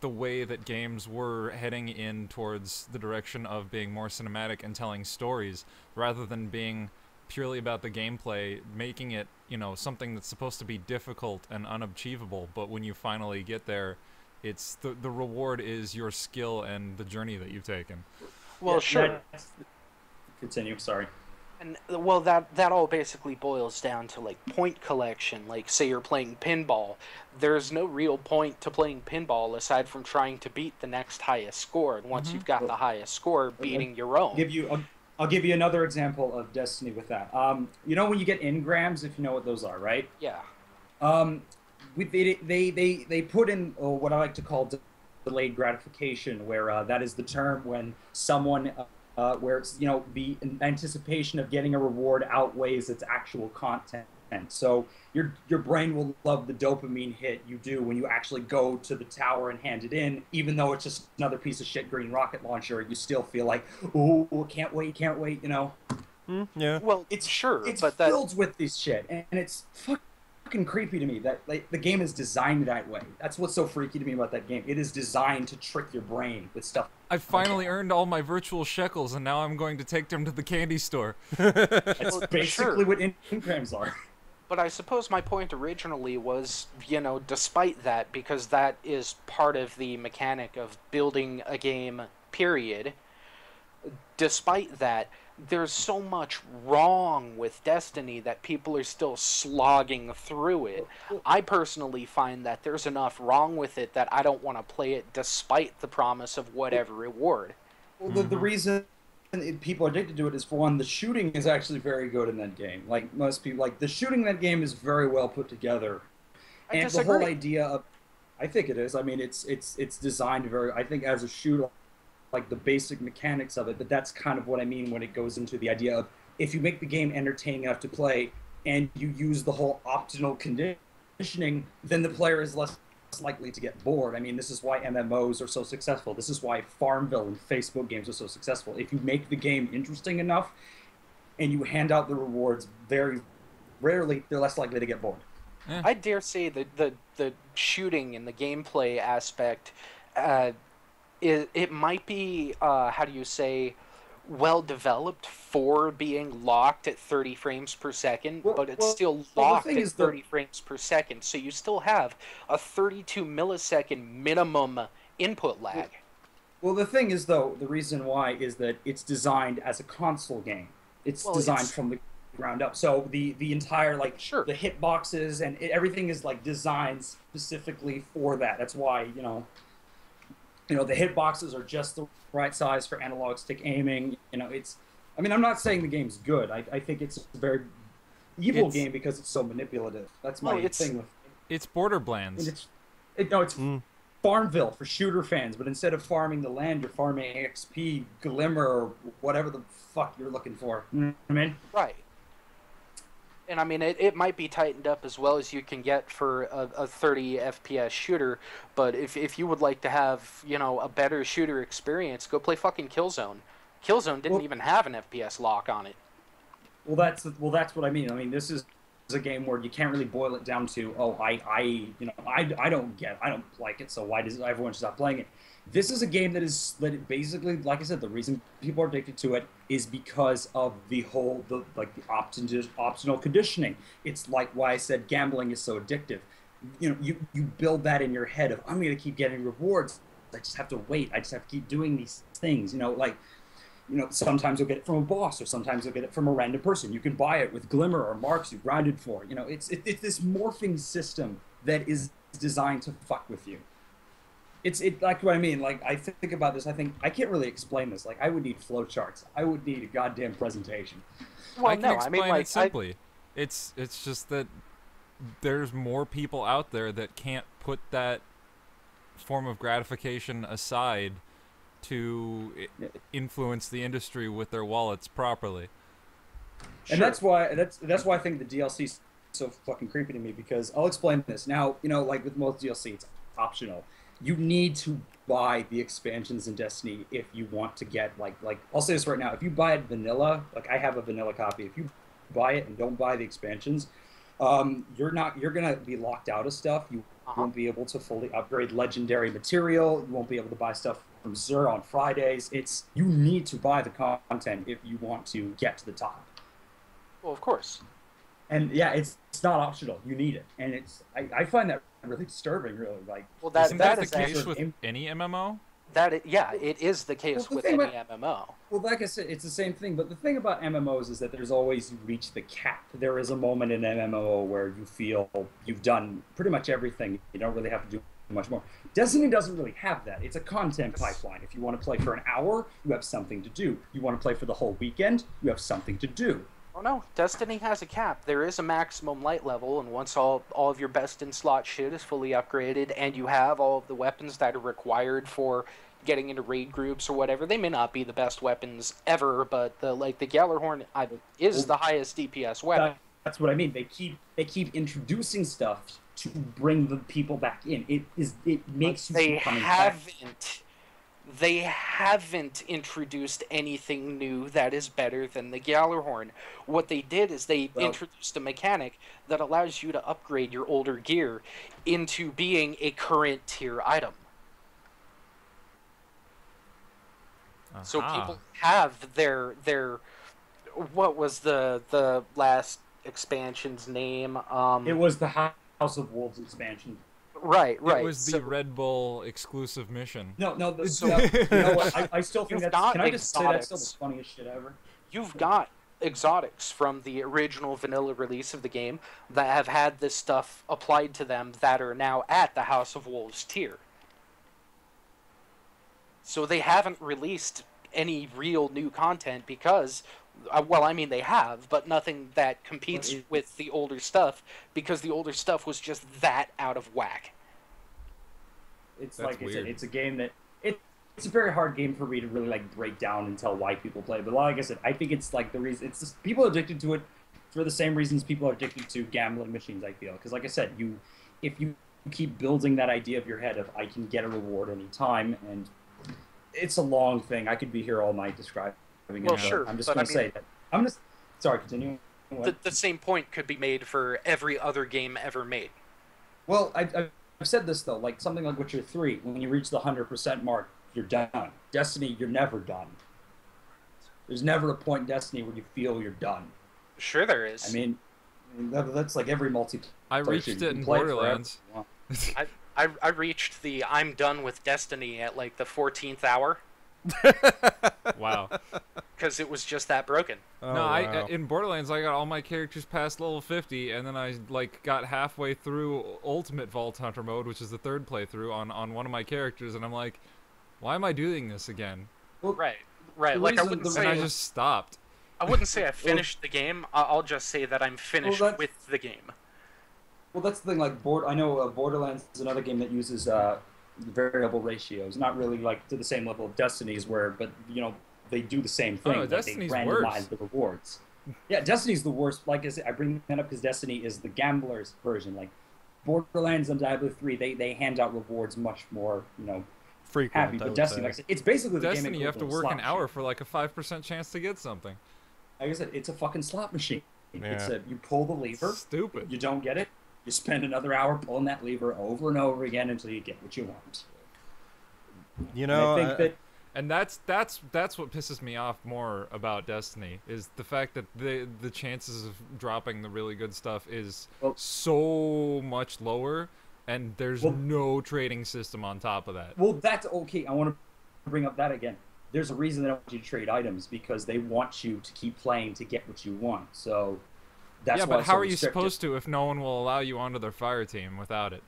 the way that games were heading in towards the direction of being more cinematic and telling stories rather than being purely about the gameplay, making it, something that's supposed to be difficult and unachievable, but when you finally get there, it's the reward is your skill and the journey that you've taken. Well, Yeah, sure. Continue. Sorry. And well, that all basically boils down to like point collection. Like, say you're playing pinball, there's no real point to playing pinball aside from trying to beat the next highest score. And once you've got the highest score, beating your own. I'll give you another example of Destiny with that. You know when you get engrams, if you know what those are, right? Yeah. they put in what I like to call delayed gratification, where that is the term when someone where it's, the anticipation of getting a reward outweighs its actual content. So your brain will love the dopamine hit you do when you actually go to the tower and hand it in, even though it's just another piece of shit green rocket launcher. You still feel like, oh, can't wait, Yeah. Well, it's but filled with this shit, and it's fucking creepy to me that the game is designed that way. That's what's so freaky to me about that game. It is designed to trick your brain with stuff. I finally earned all my virtual shekels, and now I'm going to take them to the candy store. That's basically what engrams are. But I suppose my point originally was, despite that, because that is part of the mechanic of building a game, period, despite that, there's so much wrong with Destiny that people are still slogging through it. I personally find that there's enough wrong with it that I don't want to play it despite the promise of whatever reward. Well, the reason people are addicted to it is, for one, the shooting is actually very good in that game. Like most people, the shooting in that game is very well put together. I disagree. The whole idea of, I think it is. I mean, it's designed very, I think, as a shooter, like the basic mechanics of it. But that's kind of what I mean when it goes into the idea of, if you make the game entertaining enough to play and you use the whole optional conditioning, then the player is less likely to get bored. I mean, this is why MMOs are so successful. This is why Farmville and Facebook games are so successful. If you make the game interesting enough and you hand out the rewards, very rarely they're less likely to get bored. Yeah. I dare say that the shooting and the gameplay aspect, it might be, how do you say, well developed for being locked at 30 frames per second, but it's still locked at 30 frames per second, so you still have a 32 millisecond minimum input lag. Well, the thing is, though, the reason why is that it's designed as a console game. It's designed from the ground up. So the entire, the hitboxes and everything is designed specifically for that. That's why, the hitboxes are just the right size for analog stick aiming. I'm not saying the game's good. I think it's a very evil game because it's so manipulative. That's my thing with it. It's Borderlands. It's Farmville for shooter fans, but instead of farming the land, you're farming XP, Glimmer, or whatever the fuck you're looking for. You know what I mean? Right. And I mean, it might be tightened up as well as you can get for a 30 FPS shooter, but if you would like to have, a better shooter experience, go play fucking Killzone. Killzone didn't even have an FPS lock on it. Well, that's what I mean. I mean, this is a game where you can't really boil it down to, I don't like it, so why does everyone stop playing it? This is a game that basically, like I said, the reason people are addicted to it is because of the optional conditioning. It's like why I said gambling is so addictive. You build that in your head of, I'm going to keep getting rewards. I just have to wait. I just have to keep doing these things. Sometimes you'll get it from a boss, or sometimes you'll get it from a random person. You can buy it with Glimmer or marks you grinded for. It's this morphing system that is designed to fuck with you. It's like what I mean. I think about this. I think I can't really explain this. I would need flowcharts. I would need a goddamn presentation. Well, I can explain it simply. It's just that there's more people out there that can't put that form of gratification aside to influence the industry with their wallets properly. And that's why I think the DLC is so fucking creepy to me, because I'll explain this. Now, with most DLC, it's optional. You need to buy the expansions in Destiny if you want to get I'll say this right now. If you buy it vanilla, I have a vanilla copy. If you buy it and don't buy the expansions, you're gonna be locked out of stuff. You won't be able to fully upgrade legendary material. You won't be able to buy stuff from Xur on Fridays. You need to buy the content if you want to get to the top. Well, of course. And yeah, it's not optional. You need it, and I find that really disturbing. Really, well, isn't that the case with any MMO? It is the case with any MMO. Well, like I said, it's the same thing. But the thing about MMOs is that there's always, you reach the cap. There is a moment in an MMO where you feel you've done pretty much everything. You don't really have to do much more. Destiny doesn't really have that. It's a content pipeline. If you want to play for an hour, you have something to do. You want to play for the whole weekend, you have something to do. Oh no, Destiny has a cap. There is a maximum light level, and once all of your best in slot shit is fully upgraded, and you have all of the weapons that are required for getting into raid groups or whatever, they may not be the best weapons ever, but the Gjallarhorn is the highest DPS weapon. That's what I mean. They keep introducing stuff to bring the people back in. It makes you keep coming back. They haven't introduced anything new that is better than the Gjallarhorn. What they did is they introduced a mechanic that allows you to upgrade your older gear into being a current tier item. So people have their what was the last expansion's name? It was the House of Wolves expansion. Right. It was the Red Bull exclusive mission. No. You know what? I still think that's. Can I just say that's still the funniest shit ever? You've got exotics from the original vanilla release of the game that have had this stuff applied to them that are now at the House of Wolves tier. So they haven't released any real new content because, well, I mean they have, but nothing that competes with the older stuff because the older stuff was just that out of whack. It's like I said, it's a game that it's a very hard game for me to really like break down and tell why people play. But like I said, I think it's like the reason it's just people are addicted to it for the same reasons people are addicted to gambling machines. I feel because like I said, if you keep building that idea of your head of I can get a reward anytime and it's a long thing. I could be here all night describing it. Well, sure. I'm just going to say that. Sorry, continue. The same point could be made for every other game ever made. Well, I've said this, though. Like, something like Witcher 3, when you reach the 100% mark, you're done. Destiny, you're never done. There's never a point in Destiny where you feel you're done. Sure there is. I mean, that's like every multiplayer. I reached it in Borderlands. I reached the I'm done with Destiny at like the 14th hour. Wow. Because it was just that broken. Oh, no, wow. In Borderlands, I got all my characters past level 50, and then I like got halfway through Ultimate Vault Hunter mode, which is the third playthrough on one of my characters, and I'm like, why am I doing this again? Well, right. Like I wouldn't say I just stopped. I wouldn't say I finished the game. I'll just say that I'm finished with the game. Well, that's the thing. Like, I know Borderlands is another game that uses variable ratios. Not really like to the same level of Destiny's, but you know they do the same thing. Oh, like, Destiny's they randomize worse. the rewards. Yeah, Destiny's the worst. Like I said, I bring that up because Destiny is the gambler's version. Like Borderlands and Diablo 3, they hand out rewards much more, frequent. Happy. But Destiny, like I said, it's basically the Destiny. game You have to work an hour for like a 5% chance to get something. Like I said, it's a fucking slot machine. Yeah. You pull the lever. Stupid. You don't get it. You spend another hour pulling that lever over and over again until you get what you want. And that's what pisses me off more about Destiny is the fact that the chances of dropping the really good stuff is so much lower, and there's no trading system on top of that. Well, that's okay. I want to bring up that again. There's a reason they don't want you to trade items because they want you to keep playing to get what you want. So that's why. But how are you supposed to if no one will allow you onto their fire team without it?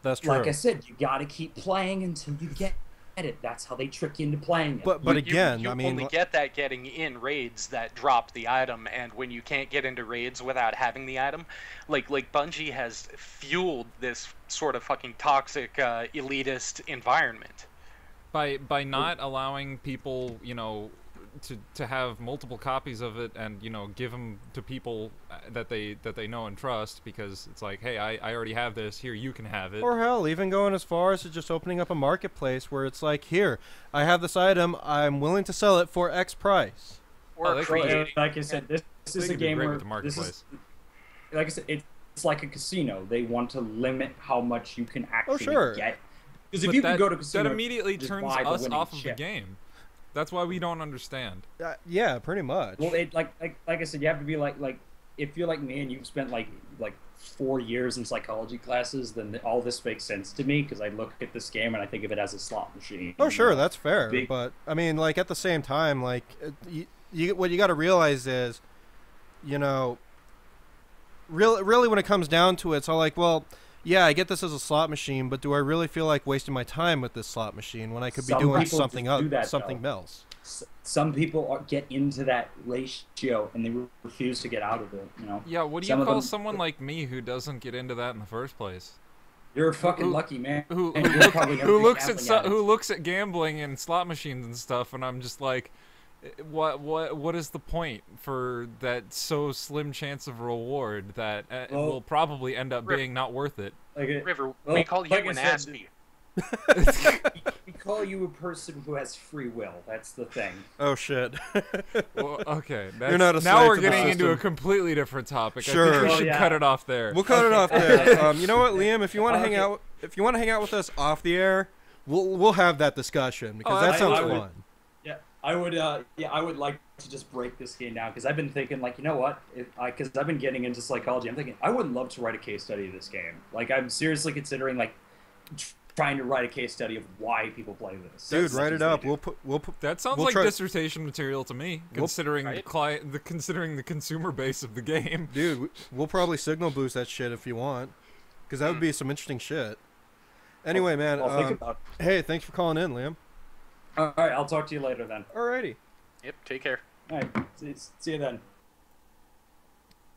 That's true. Like I said, you got to keep playing until you get it. That's how they trick you into playing it. But again, you I mean, only get that getting in raids that drop the item, and when you can't get into raids without having the item, like Bungie has fueled this sort of fucking toxic elitist environment. By not allowing people, to have multiple copies of it and give them to people that they know and trust, because it's like, hey, I already have this, here, you can have it. Or hell, even going as far as to just opening up a marketplace where it's like, here, I have this item, I'm willing to sell it for X price. Or creating, like I said, this is a game where this is, like I said, it's like a casino. They want to limit how much you can actually get. Because if you can go to a casino, that immediately turns us off of the game. That's why we don't understand. Yeah, pretty much. Well, like I said, you have to be like if you're like me and you've spent like 4 years in psychology classes, then all this makes sense to me because I look at this game and I think of it as a slot machine. Oh, sure, that's fair. But I mean, like at the same time, like what you got to realize is, really when it comes down to it, it's all like, well, yeah, I get this as a slot machine, but do I really feel like wasting my time with this slot machine when I could be doing something else? Some people get into that ratio and they refuse to get out of it. You know. Yeah, what do you call someone like me who doesn't get into that in the first place? You're a fucking lucky man. Who looks at gambling and slot machines and stuff, and I'm just like, what is the point for that so slim chance of reward that will probably end up being not worth it? River, we call you an aspie. We call you a person who has free will. That's the thing. Oh shit. Well, okay. You're not a now we're slave to the getting into a system. completely different topic. Sure. I think we should cut it off there. We'll cut it off there. You know what, Liam? If you want to hang out, with us off the air, we'll have that discussion because that sounds fun. I would like to just break this game down because I've been thinking, like, you know what? Because I've been getting into psychology. I'm thinking I would love to write a case study of this game. Like, I'm seriously considering like trying to write a case study of why people play this. Dude, write it up. We'll put. That sounds like dissertation material to me, considering the consumer base of the game. Dude, we'll probably signal boost that shit if you want, because that would be some interesting shit. Anyway, man. Think about it. Hey, thanks for calling in, Liam. All right, I'll talk to you later then. Alrighty. Yep, take care. All right, see you then.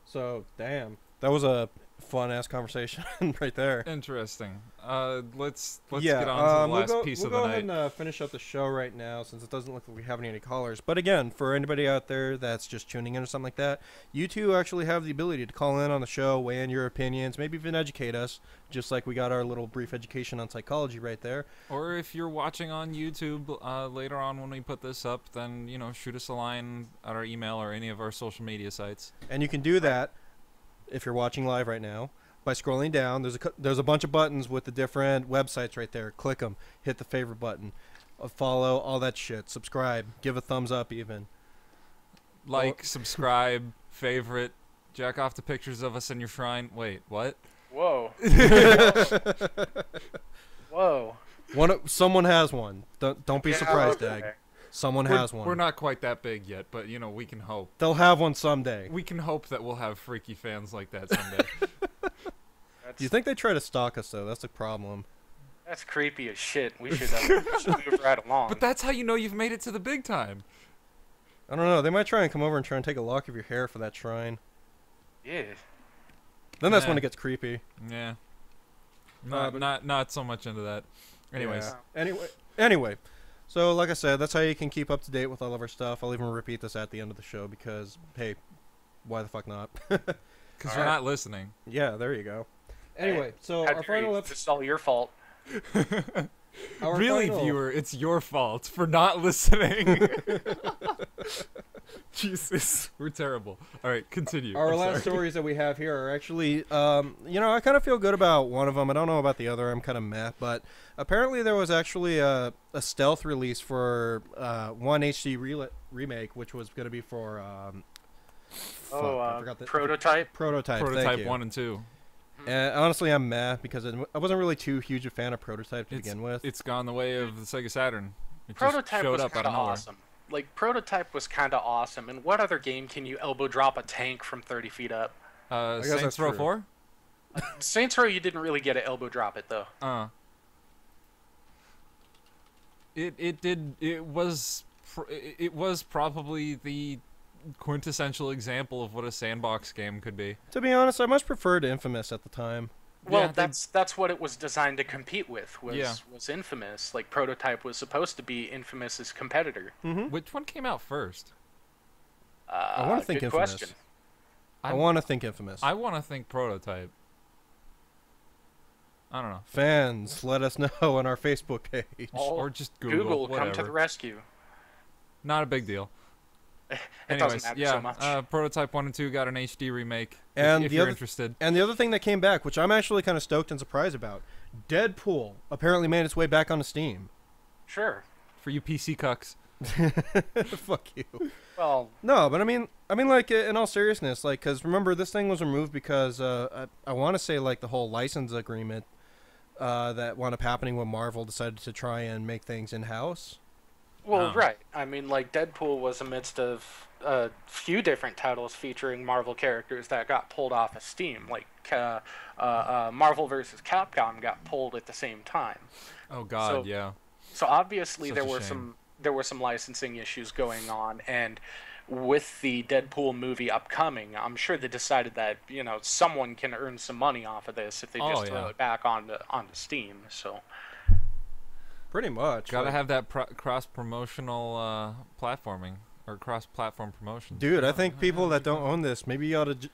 So, damn, that was a fun-ass conversation right there. Interesting. Let's get on to the last piece of the night. We'll go ahead and finish up the show right now, since it doesn't look like we have any callers. But again, for anybody out there that's just tuning in or something like that, you two actually have the ability to call in on the show, weigh in your opinions, maybe even educate us, just like we got our little brief education on psychology right there. Or if you're watching on YouTube later on when we put this up, then, you know, shoot us a line at our email or any of our social media sites. And you can do that if you're watching live right now by scrolling down. There's a bunch of buttons with the different websites right there. Click them, hit the favorite button, follow, all that shit, subscribe, give a thumbs up even, like, subscribe, favorite, jack off to pictures of us in your shrine. Wait, what? Whoa. Whoa. Someone has one. Don't be surprised, Dag. Someone has one. We're not quite that big yet, but, you know, we can hope. They'll have one someday. We can hope that we'll have freaky fans like that someday. You think they try to stalk us, though? That's the problem. That's creepy as shit. We should move right along. But that's how you know you've made it to the big time. I don't know. They might try and come over and try and take a lock of your hair for that shrine. Yeah. Then that's when it gets creepy. Yeah. Not so much into that. Anyways. Yeah. Anyway. So, like I said, that's how you can keep up to date with all of our stuff. I'll even repeat this at the end of the show because, hey, why the fuck not? Because you're not listening. Yeah, there you go. Anyway, so our final episode... It's all your fault. Really, viewer, it's your fault for not listening. Jesus, we're terrible. All right, continue. Our last stories that we have here are actually, you know, I kind of feel good about one of them. I don't know about the other. I'm kind of meh, but apparently there was actually a stealth release for one HD remake, which was going to be for Prototype. Prototype 1 and 2. And honestly, I'm meh because I wasn't really too huge a fan of Prototype to begin with. It's gone the way of the Sega Saturn. It Prototype just showed was up out kind of of nowhere. awesome. Like, Prototype was kind of awesome. And what other game can you elbow drop a tank from 30 feet up? Saints Row 4? Saints Row, you didn't really get to elbow drop it, though. It was probably the quintessential example of what a sandbox game could be. To be honest, I much preferred Infamous at the time. Well, yeah, that's what it was designed to compete with, was Infamous. Like, Prototype was supposed to be Infamous's competitor. Mm-hmm. Which one came out first? I want to think Infamous. Question. I want to think Infamous. I want to think Prototype. I don't know. Fans, let us know on our Facebook page. Or just Google come to the rescue. Not a big deal. It doesn't matter so much. Prototype 1 and 2 got an HD remake, and if you're interested. And the other thing that came back, which I'm actually kind of stoked and surprised about, Deadpool apparently made its way back onto Steam. Sure. For you PC cucks. Fuck you. Well, no, but I mean, like, in all seriousness, like, because remember, this thing was removed because I want to say, like, the whole license agreement that wound up happening when Marvel decided to try and make things in-house. Well, right. I mean, like, Deadpool was amidst of a few different titles featuring Marvel characters that got pulled off of Steam. Like, Marvel vs. Capcom got pulled at the same time. Oh, God, yeah. So obviously there were some there were some licensing issues going on, and with the Deadpool movie upcoming, I'm sure they decided that, someone can earn some money off of this if they just throw it back onto Steam. So pretty much gotta have that cross promotional platforming or cross platform promotion. Dude, I think people that don't own this, maybe you ought to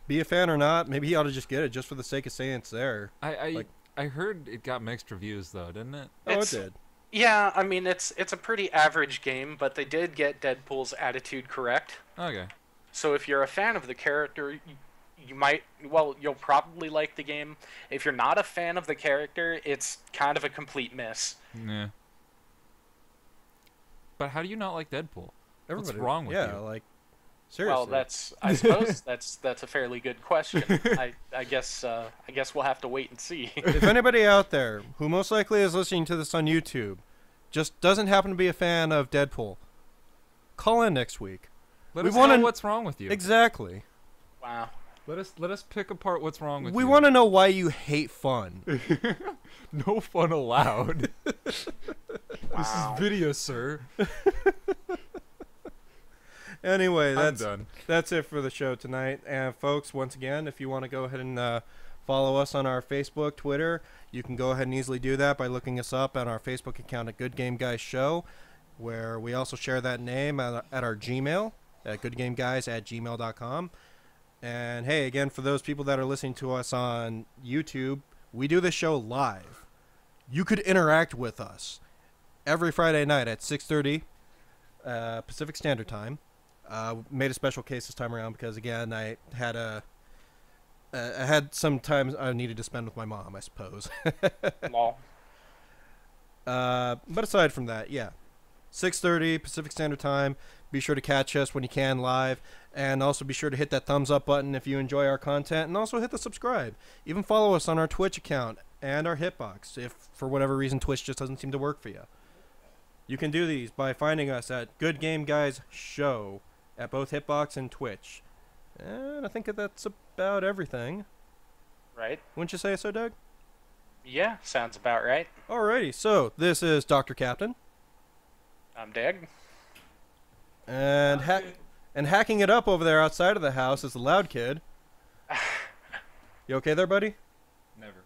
be a fan or not. Maybe you ought to just get it just for the sake of saying it's there. I heard it got mixed reviews though, didn't it? It did. Yeah, I mean it's a pretty average game, but they did get Deadpool's attitude correct. Okay. So if you're a fan of the character, you'll probably like the game. If you're not a fan of the character, it's kind of a complete miss. Yeah. But how do you not like Deadpool? Everybody, what's wrong with you? Yeah, like seriously. Well, I suppose that's a fairly good question. I guess we'll have to wait and see. If anybody out there who most likely is listening to this on YouTube just doesn't happen to be a fan of Deadpool, call in next week. Let us know what's wrong with you. Exactly. Wow. Let us pick apart what's wrong with you. We want to know why you hate fun. No fun allowed. Wow. This is video, sir. Anyway, I'm done. That's it for the show tonight. And folks, once again, if you want to go ahead and follow us on our Facebook, Twitter, you can go ahead and easily do that by looking us up at our Facebook account at Good Game Guys Show, where we also share that name at our Gmail at goodgameguys@gmail.com. And hey, again, for those people that are listening to us on YouTube, we do this show live. You could interact with us every Friday night at 6:30 Pacific Standard Time. Made a special case this time around because, again, I had some times I needed to spend with my mom, I suppose. Lol. But aside from that, yeah, 6:30 Pacific Standard Time. Be sure to catch us when you can live, and also be sure to hit that thumbs up button if you enjoy our content, and also hit the subscribe. Even follow us on our Twitch account and our Hitbox if, for whatever reason, Twitch just doesn't seem to work for you. You can do these by finding us at Good Game Guys Show at both Hitbox and Twitch. And I think that's about everything. Right? Wouldn't you say so, Doug? Yeah, sounds about right. Alrighty, so this is Dr. Captain. I'm Dag. And hacking it up over there outside of the house is the loud kid. You okay there, buddy? Never.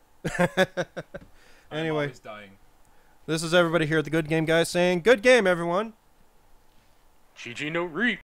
Anyway, I'm always dying. This is everybody here at the Good Game Guys saying, good game, everyone. GG no reap.